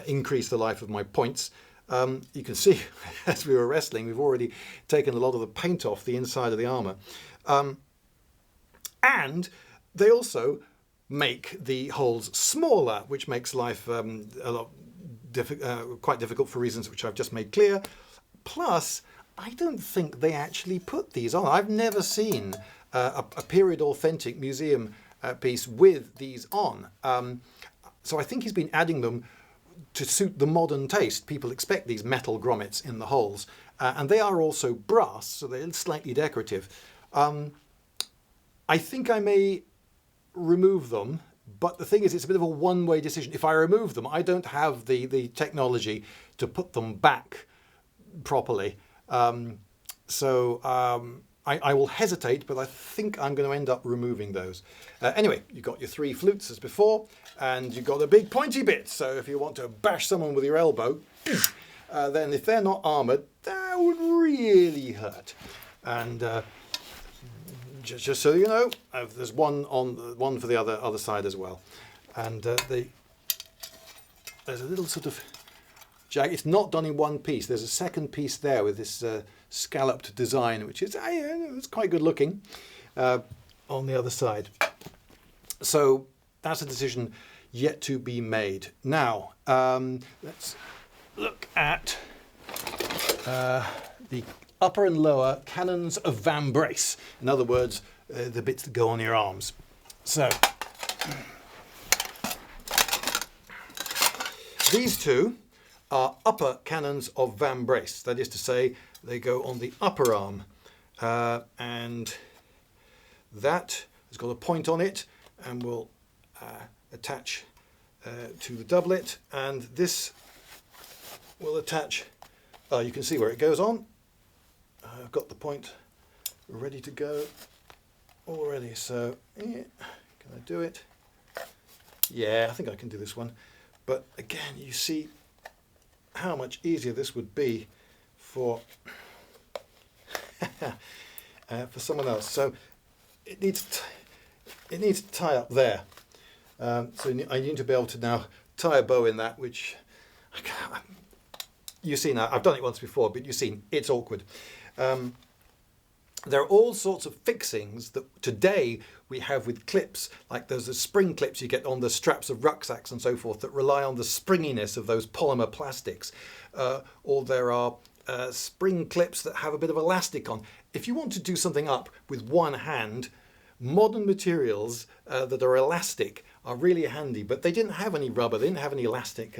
increase the life of my points. You can see, as we were wrestling, we've already taken a lot of the paint off the inside of the armour. And they also make the holes smaller, which makes life a lot quite difficult for reasons which I've just made clear. Plus, I don't think they actually put these on. I've never seen a period authentic museum piece with these on. So I think he's been adding them to suit the modern taste. People expect these metal grommets in the holes. And they are also brass, so they're slightly decorative. I think I may remove them, but the thing is, it's a bit of a one-way decision. If I remove them, I don't have the technology to put them back properly. I will hesitate, but I think I'm going to end up removing those. Anyway, you've got your 3 flutes as before, and you've got a big pointy bit. So if you want to bash someone with your elbow, then if they're not armoured, that would really hurt. And just so you know, there's one for the other side as well. And there's a little sort of jag. It's not done in one piece. There's a second piece there with this scalloped design, which is it's quite good looking on the other side. So that's a decision yet to be made. Now let's look at the upper and lower cannons of Vambrace. In other words, the bits that go on your arms. So these 2 are upper cannons of Vambrace. That is to say, they go on the upper arm, and that has got a point on it and will attach to the doublet, and this will attach. You can see where it goes on. I've got the point ready to go already, so yeah, can I do it? Yeah, I think I can do this one. But again, you see how much easier this would be for for someone else. So it needs to tie up there. So I need to be able to now tie a bow in that, which you see now. I've done it once before, but you've seen it's awkward. There are all sorts of fixings that today we have with clips, like those spring clips you get on the straps of rucksacks and so forth, that rely on the springiness of those polymer plastics. Or there are spring clips that have a bit of elastic on. If you want to do something up with one hand, modern materials that are elastic are really handy, but they didn't have any rubber, they didn't have any elastic,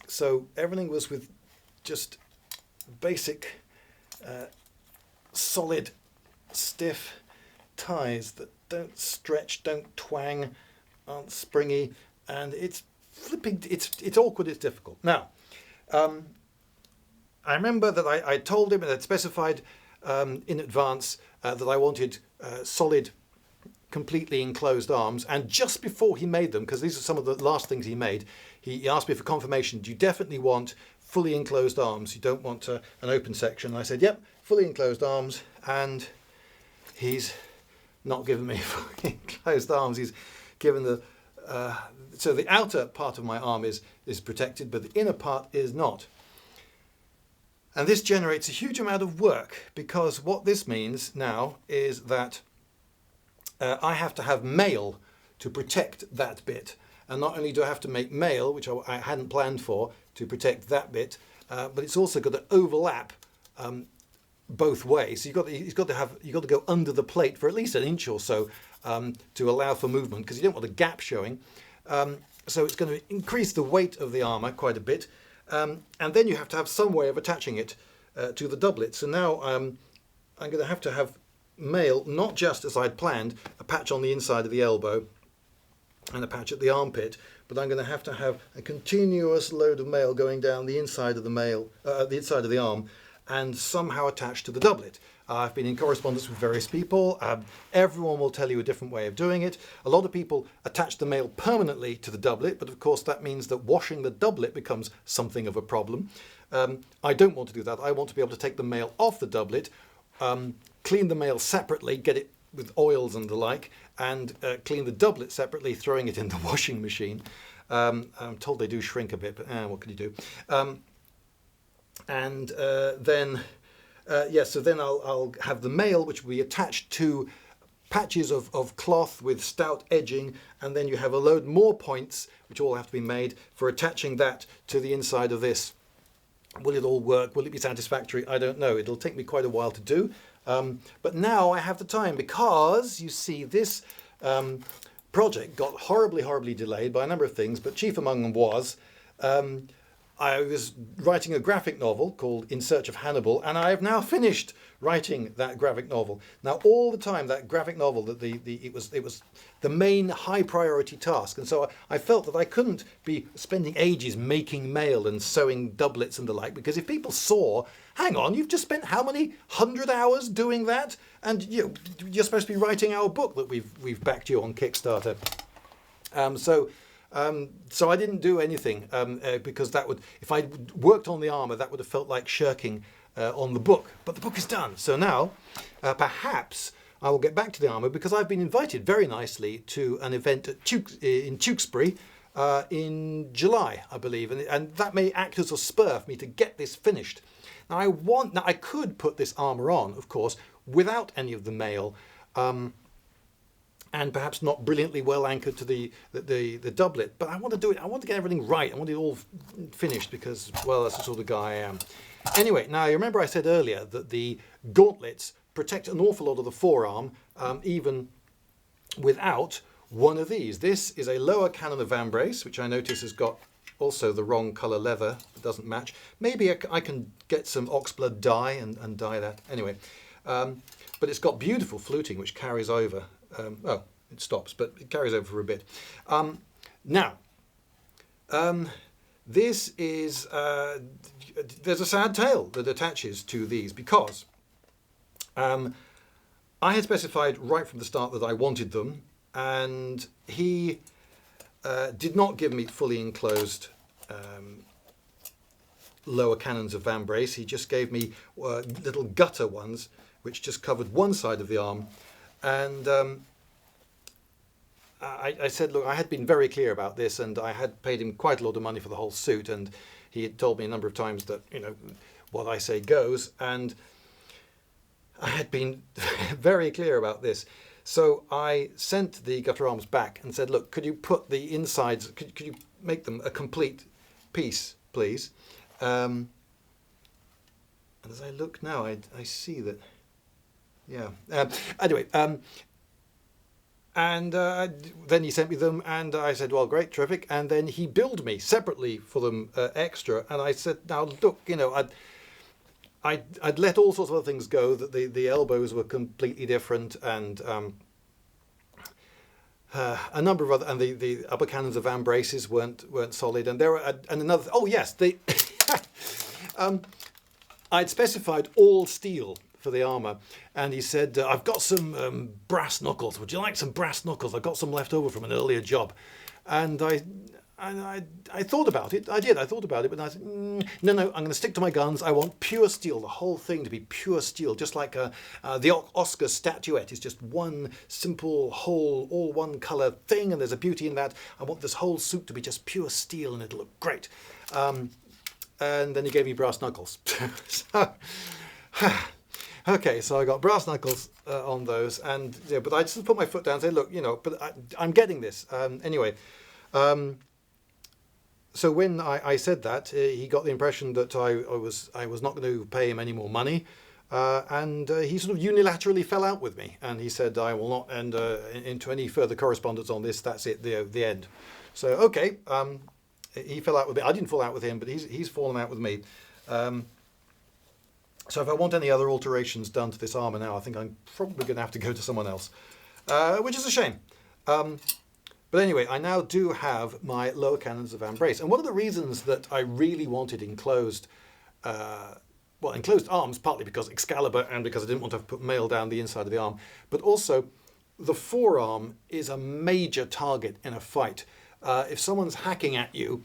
so everything was with just basic solid stiff ties that don't stretch, don't twang, aren't springy, and it's flipping, it's awkward, it's difficult. Now, I remember that I told him and I'd specified in advance that I wanted solid, completely enclosed arms, and just before he made them, because these are some of the last things he made, he asked me for confirmation, do you definitely want fully enclosed arms? You don't want an open section? And I said, yep, fully enclosed arms, and he's not given me fully enclosed arms. He's given the so the outer part of my arm is protected, but the inner part is not. And this generates a huge amount of work, because what this means now is that I have to have mail to protect that bit. And not only do I have to make mail, which I hadn't planned for, to protect that bit, but it's also got to overlap both ways. So you've got to go under the plate for at least an inch or so to allow for movement, because you don't want a gap showing. So it's going to increase the weight of the armour quite a bit. And then you have to have some way of attaching it to the doublet. So now I'm going to have mail, not just as I'd planned, a patch on the inside of the elbow and a patch at the armpit, but I'm going to have a continuous load of mail going down the inside of the inside of the arm, and somehow attached to the doublet. I've been in correspondence with various people. Everyone will tell you a different way of doing it. A lot of people attach the mail permanently to the doublet, but of course that means that washing the doublet becomes something of a problem. I don't want to do that. I want to be able to take the mail off the doublet, clean the mail separately, get it with oils and the like, and clean the doublet separately, throwing it in the washing machine. I'm told they do shrink a bit, but what can you do? So then I'll have the mail, which will be attached to patches of cloth with stout edging, and then you have a load more points, which all have to be made for attaching that to the inside of this. Will it all work? Will it be satisfactory? I don't know. It'll take me quite a while to do. But now I have the time, because you see this project got horribly delayed by a number of things, but chief among them was I was writing a graphic novel called In Search of Hannibal, and I have now finished writing that graphic novel. Now, all the time, that graphic novel, it was the main high priority task, and so I felt that I couldn't be spending ages making mail and sewing doublets and the like, because if people saw, hang on, you've just spent how many 100 hours doing that, and you're supposed to be writing our book that we've backed you on Kickstarter. So I didn't do anything because that would, if I worked on the armour, that would have felt like shirking on the book. But the book is done. So now, perhaps I will get back to the armour, because I've been invited very nicely to an event at in Tewkesbury in July, I believe, and that may act as a spur for me to get this finished. Now I could put this armour on, of course, without any of the mail. And perhaps not brilliantly well anchored to the doublet, but I want to do it. I want to get everything right. I want it all finished, because, well, that's the sort of guy I am. Anyway, now you remember I said earlier that the gauntlets protect an awful lot of the forearm, even without one of these. This is a lower cannon of Vambrace, which I notice has got also the wrong colour leather. It doesn't match. Maybe I can get some oxblood dye and dye that. Anyway, but it's got beautiful fluting, which carries over. It stops, but it carries over for a bit. This is, there's a sad tale that attaches to these, because I had specified right from the start that I wanted them, and he did not give me fully enclosed lower cannons of Vambrace. He just gave me little gutter ones, which just covered one side of the arm. And I said, look, I had been very clear about this, and I had paid him quite a lot of money for the whole suit, and he had told me a number of times that, what I say goes, and I had been very clear about this. So I sent the gutter arms back and said, look, could you put the insides, could you make them a complete piece, please? And as I look now, I see that, yeah. Anyway, And then he sent me them, and I said, well, great, terrific. And then he billed me separately for them extra. And I said, now, look, you know, I'd let all sorts of other things go, that the elbows were completely different, and a number of other, and the upper cannons of Vambraces weren't solid. And there were, and another, oh yes, I'd specified all steel for the armour, and he said, I've got some brass knuckles. Would you like some brass knuckles? I've got some left over from an earlier job. And I thought about it. I thought about it, but I said, no, I'm going to stick to my guns. I want pure steel, the whole thing to be pure steel, just like the Oscar statuette is just one simple, whole, all one colour thing, and there's a beauty in that. I want this whole suit to be just pure steel, and it'll look great. And then he gave me brass knuckles. So, okay, so I got brass knuckles on those, and yeah, but I just put my foot down and say, look, you know, but I'm getting this. Anyway, so when I said that, he got the impression that I was not going to pay him any more money, and he sort of unilaterally fell out with me, and he said, I will not enter into any further correspondence on this. That's it, the end. So okay, he fell out with me. I didn't fall out with him, but he's fallen out with me. So if I want any other alterations done to this armour now, I think I'm probably going to have to go to someone else, which is a shame. But anyway, I now do have my lower cannons of Vambrace. And one of the reasons that I really wanted enclosed, enclosed arms, partly because Excalibur and because I didn't want to put mail down the inside of the arm, but also the forearm is a major target in a fight. If someone's hacking at you,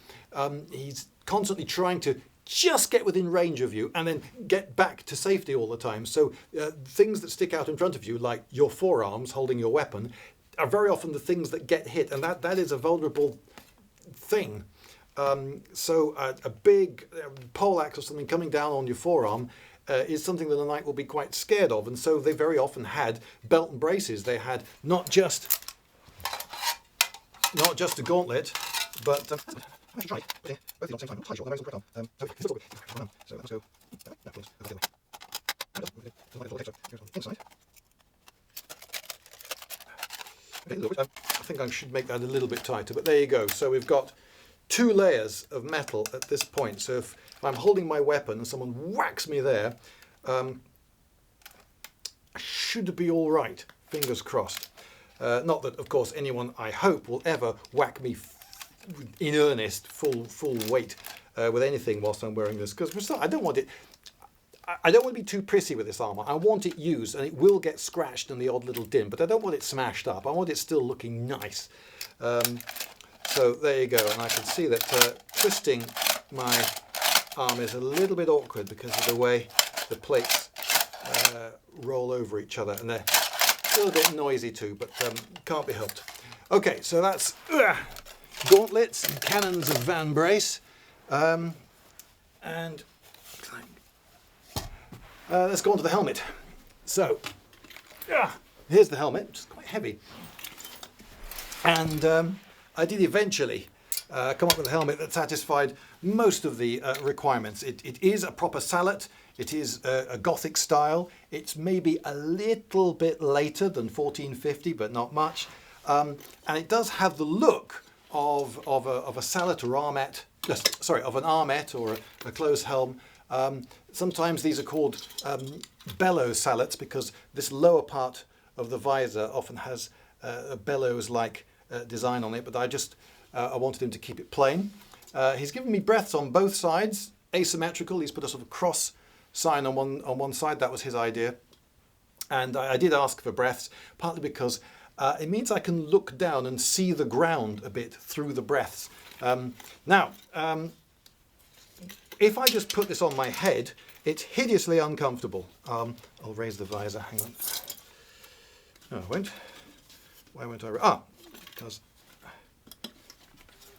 he's constantly trying to just get within range of you and then get back to safety all the time. So things that stick out in front of you, like your forearms holding your weapon, are very often the things that get hit, and that is a vulnerable thing. So a big poleaxe or something coming down on your forearm is something that a knight will be quite scared of, and so they very often had belt and braces. They had not just a gauntlet, but I should try it. Both at the same time. Not sure. They're very correct on. So let's go. Inside. Okay, a little bit. I think I should make that a little bit tighter, but there you go. So we've got 2 layers of metal at this point. So if I'm holding my weapon and someone whacks me there, I should be all right. Fingers crossed. Not that, of course, anyone, I hope, will ever whack me in earnest, full weight with anything whilst I'm wearing this, because I don't want it. I don't want to be too prissy with this armour. I want it used, and it will get scratched in the odd little dim, but I don't want it smashed up. I want it still looking nice. So there you go, and I can see that twisting my arm is a little bit awkward because of the way the plates roll over each other, and they're a little bit noisy too, but can't be helped. Okay, so that's gauntlets and cannons of Vambrace, and let's go on to the helmet. So here's the helmet, which is quite heavy, and I did eventually come up with a helmet that satisfied most of the requirements. It is a proper Sallet. It is a Gothic style. It's maybe a little bit later than 1450, but not much. And it does have the look of a Sallet or armet, of an armet or a closed helm. Sometimes these are called bellows Sallets because this lower part of the visor often has a bellows-like design on it, but I wanted him to keep it plain. He's given me breadths on both sides, asymmetrical. He's put a sort of cross sign on one side. That was his idea, and I did ask for breadths, partly because it means I can look down and see the ground a bit through the breadths. Now, if I just put this on my head, it's hideously uncomfortable. I'll raise the visor. Hang on. No, I won't. Why won't I? Because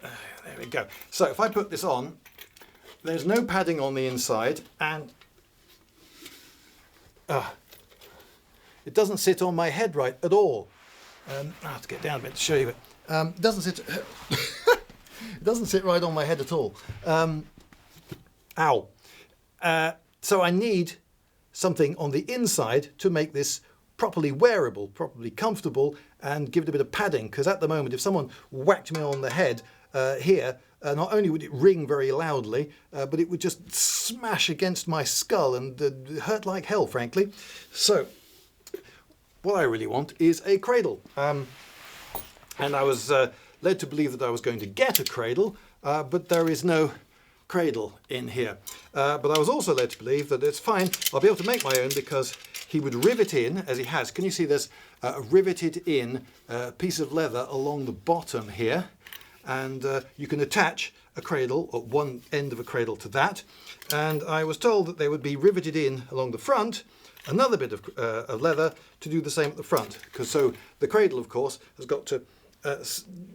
there we go. So if I put this on, there's no padding on the inside, and it doesn't sit on my head right at all. I have to get down a bit to show you it. It doesn't sit. It doesn't sit right on my head at all. Ow. So I need something on the inside to make this properly wearable, properly comfortable, and give it a bit of padding, because at the moment if someone whacked me on the head here, not only would it ring very loudly, but it would just smash against my skull and hurt like hell, frankly. So what I really want is a cradle. And I was led to believe that I was going to get a cradle, but there is no cradle in here. But I was also led to believe that it's fine, I'll be able to make my own, because he would rivet in, as he has. Can you see there's a riveted in piece of leather along the bottom here, and you can attach a cradle, or one end of a cradle, to that. And I was told that they would be riveted in along the front, another bit of leather to do the same at the front, because so the cradle, of course, has got to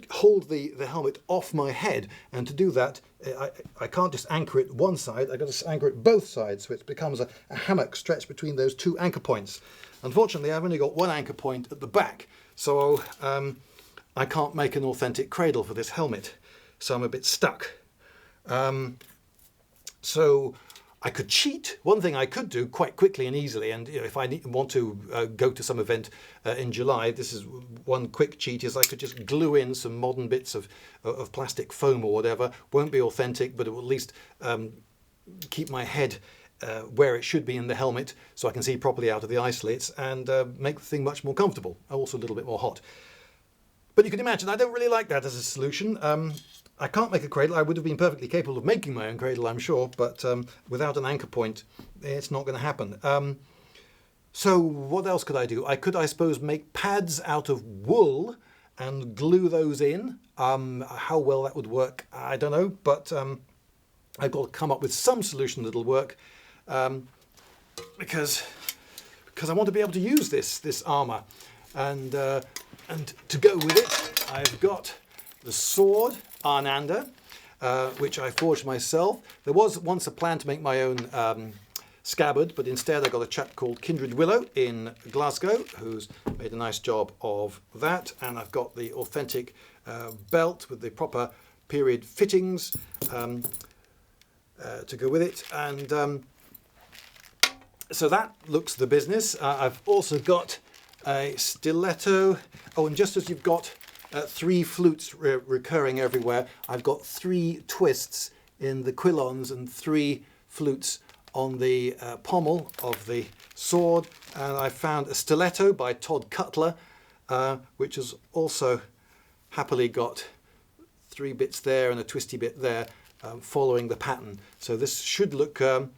hold the helmet off my head, and to do that I can't just anchor it one side, I've got to anchor it both sides, so it becomes a hammock stretched between those two anchor points. Unfortunately, I've only got one anchor point at the back, so I can't make an authentic cradle for this helmet, so I'm a bit stuck. So I could cheat. One thing I could do quite quickly and easily, and if I want to go to some event in July, this is one quick cheat, is I could just glue in some modern bits of plastic foam or whatever. Won't be authentic, but it will at least keep my head where it should be in the helmet, so I can see properly out of the eye slits, and make the thing much more comfortable, also a little bit more hot. But you can imagine I don't really like that as a solution. I can't make a cradle. I would have been perfectly capable of making my own cradle, I'm sure, but without an anchor point, it's not going to happen. So what else could I do? I could, I suppose, make pads out of wool and glue those in. How well that would work, I don't know, but I've got to come up with some solution that'll work, because I want to be able to use this armour. And to go with it, I've got the sword, Arnander, which I forged myself. There was once a plan to make my own scabbard, but instead I got a chap called Kindred Willow in Glasgow, who's made a nice job of that. And I've got the authentic belt with the proper period fittings to go with it. And so that looks the business. I've also got a stiletto. Oh, and just as you've got 3 flutes recurring everywhere, I've got 3 twists in the quillons and 3 flutes on the pommel of the sword. And I found a stiletto by Todd Cutler, which has also happily got 3 bits there and a twisty bit there, following the pattern. So this should look a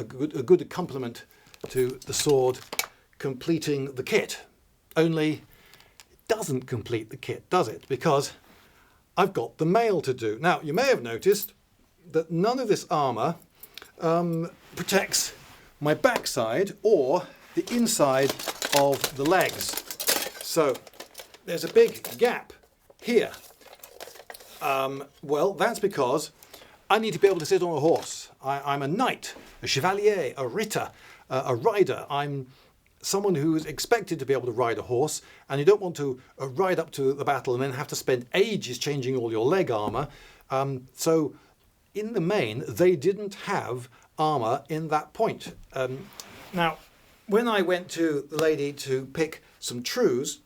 good accompaniment to the sword, completing the kit. Only it doesn't complete the kit, does it? Because I've got the mail to do. Now, you may have noticed that none of this armour protects my backside or the inside of the legs. So there's a big gap here. Well, that's because I need to be able to sit on a horse. I'm a knight, a chevalier, a ritter, a rider. I'm someone who is expected to be able to ride a horse, and you don't want to ride up to the battle and then have to spend ages changing all your leg armour. So in the main, they didn't have armour in that point. Now, when I went to the lady to pick some trews,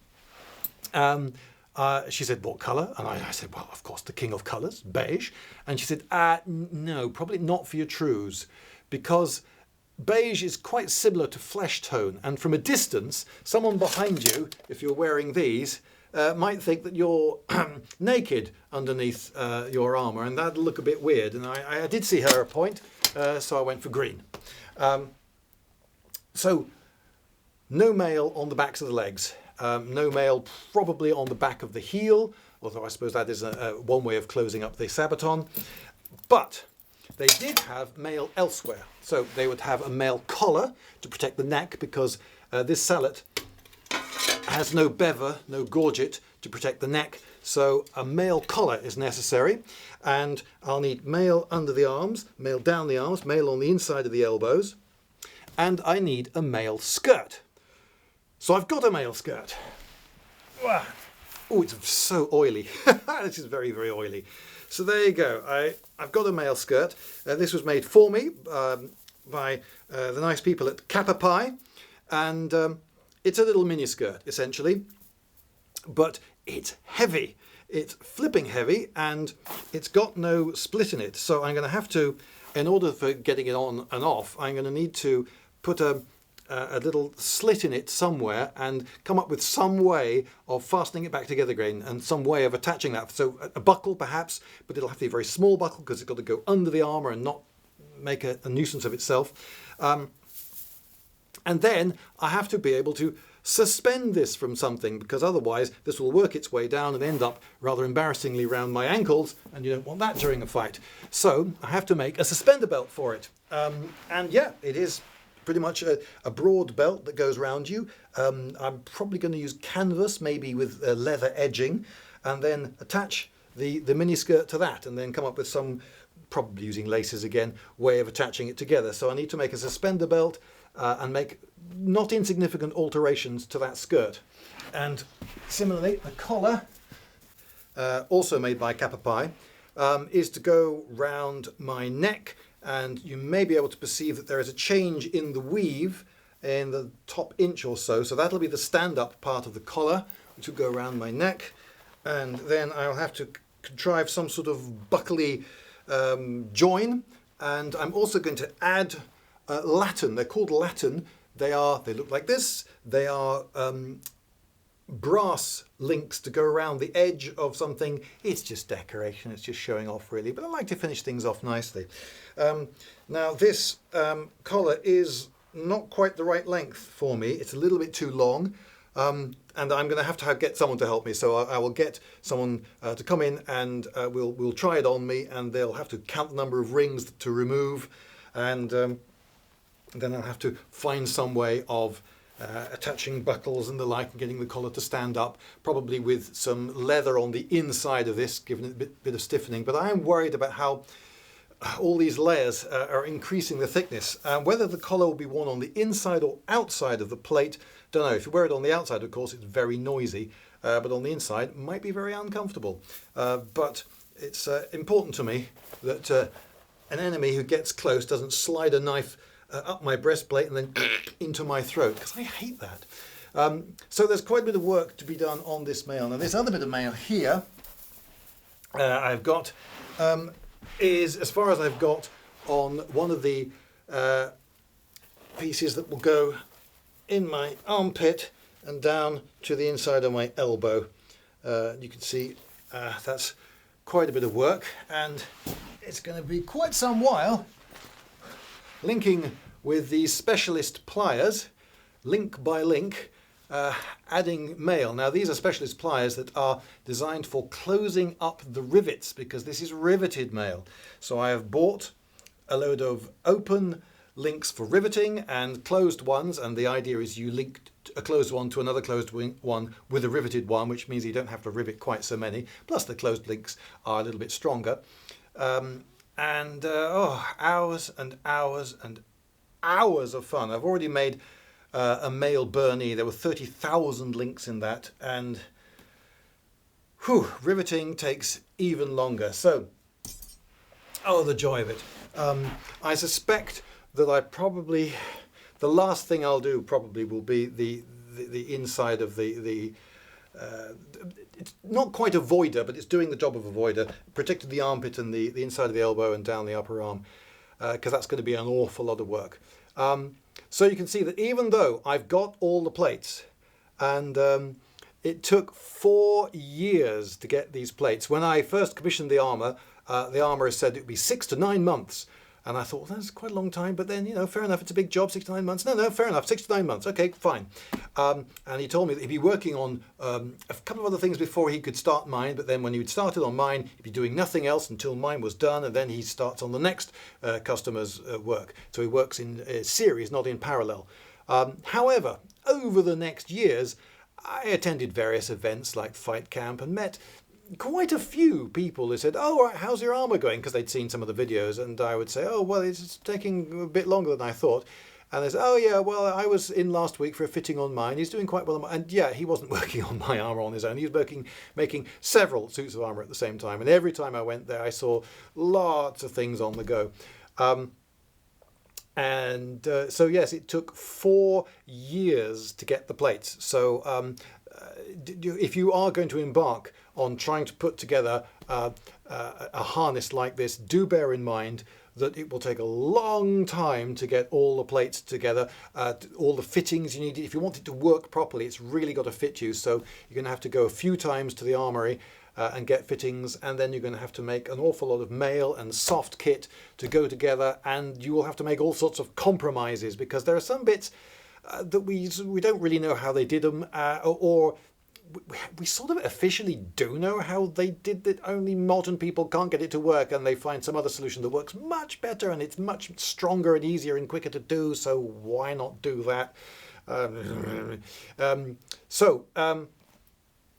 she said, what colour? And I said, well, of course, the king of colours, beige. And she said, no, probably not for your trews, because beige is quite similar to flesh tone. And from a distance, someone behind you, if you're wearing these, might think that you're naked underneath your armour, and that'd look a bit weird. And I did see her a point, so I went for green. So no mail on the backs of the legs. No mail probably on the back of the heel, although I suppose that is one way of closing up the Sabaton. But they did have mail elsewhere. So they would have a mail collar to protect the neck, because this Sallet has no bever, no gorget to protect the neck. So a mail collar is necessary. And I'll need mail under the arms, mail down the arms, mail on the inside of the elbows. And I need a mail skirt. So I've got a mail skirt. Oh, it's so oily. This is very, very oily. So there you go. I've got a mail skirt. This was made for me by the nice people at Kappa Pie. And it's a little miniskirt essentially, but it's heavy. It's flipping heavy, and it's got no split in it. So I'm going to have to, in order for getting it on and off, I'm going to need to put a little slit in it somewhere and come up with some way of fastening it back together again, and some way of attaching that. So a buckle perhaps, but it'll have to be a very small buckle because it's got to go under the armour and not make a nuisance of itself. And then I have to be able to suspend this from something, because otherwise this will work its way down and end up rather embarrassingly round my ankles, and you don't want that during a fight. So I have to make a suspender belt for it. And yeah, it is pretty much a broad belt that goes around you. I'm probably going to use canvas, maybe with leather edging, and then attach the miniskirt to that, and then come up with some, probably using laces again, way of attaching it together. So I need to make a suspender belt and make not insignificant alterations to that skirt. And similarly, the collar, also made by Capapai, is to go round my neck, and you may be able to perceive that there is a change in the weave in the top inch or so. So that'll be the stand-up part of the collar, which will go around my neck, and then I'll have to contrive some sort of buckly join, and I'm also going to add latten. They're called latten. They look like this. They are brass links to go around the edge of something. It's just decoration, it's just showing off really, but I like to finish things off nicely. Now this collar is not quite the right length for me. It's a little bit too long, and I'm going to have to get someone to help me. So I will get someone to come in, and we'll try it on me, and they'll have to count the number of rings to remove, and then I'll have to find some way of attaching buckles and the like, and getting the collar to stand up, probably with some leather on the inside of this, giving it a bit of stiffening. But I am worried about how all these layers are increasing the thickness. Whether the collar will be worn on the inside or outside of the plate, don't know. If you wear it on the outside, of course, it's very noisy, but on the inside, it might be very uncomfortable. But it's important to me that an enemy who gets close doesn't slide a knife up my breastplate and then into my throat, because I hate that. So there's quite a bit of work to be done on this mail. Now this other bit of mail here I've got is as far as I've got on one of the pieces that will go in my armpit and down to the inside of my elbow. You can see that's quite a bit of work, and it's going to be quite some while linking with these specialist pliers, link by link, adding mail. Now these are specialist pliers that are designed for closing up the rivets, because this is riveted mail. So I have bought a load of open links for riveting and closed ones, and the idea is you link a closed one to another closed one with a riveted one, which means you don't have to rivet quite so many, plus the closed links are a little bit stronger. Hours and hours and hours of fun. I've already made a mail burney. There were 30,000 links in that, and riveting takes even longer. So, the joy of it. I suspect that the last thing I'll do probably will be the inside of the it's not quite a voider, but it's doing the job of a voider, protecting the armpit and the inside of the elbow and down the upper arm, because that's going to be an awful lot of work. So you can see that even though I've got all the plates, and it took 4 years to get these plates. When I first commissioned the armour said it would be 6 to 9 months. And I thought, well, that's quite a long time, but then, fair enough, it's a big job, 6 to 9 months. No, fair enough, 6 to 9 months, okay, fine. And he told me that he'd be working on a couple of other things before he could start mine, but then when he'd started on mine, he'd be doing nothing else until mine was done, and then he starts on the next customer's work. So he works in a series, not in parallel. However, over the next years, I attended various events like Fight Camp and met quite a few people who said, "Oh, right, how's your armour going?" because they'd seen some of the videos, and I would say, "Oh, well, it's taking a bit longer than I thought." And they said, "Oh, yeah, well, I was in last week for a fitting on mine. He's doing quite well on mine." And yeah, he wasn't working on my armour on his own. He was making several suits of armour at the same time. And every time I went there, I saw lots of things on the go. And so yes, it took 4 years to get the plates. So if you are going to embark on trying to put together a harness like this, do bear in mind that it will take a long time to get all the plates together, all the fittings you need. If you want it to work properly, it's really got to fit you. So you're going to have to go a few times to the armoury and get fittings, and then you're going to have to make an awful lot of mail and soft kit to go together, and you will have to make all sorts of compromises, because there are some bits that we don't really know how they did them, or we sort of officially do know how they did it, only modern people can't get it to work, and they find some other solution that works much better and it's much stronger and easier and quicker to do, so why not do that?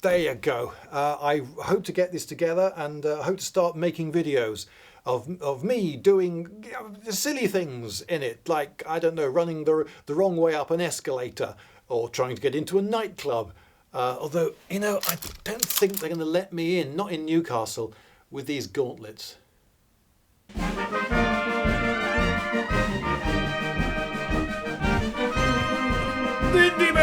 There you go. I hope to get this together, and I hope to start making videos of me doing silly things in it, like, I don't know, running the wrong way up an escalator, or trying to get into a nightclub. Although, you know, I don't think they're going to let me in, not in Newcastle, with these gauntlets. Lindybeige!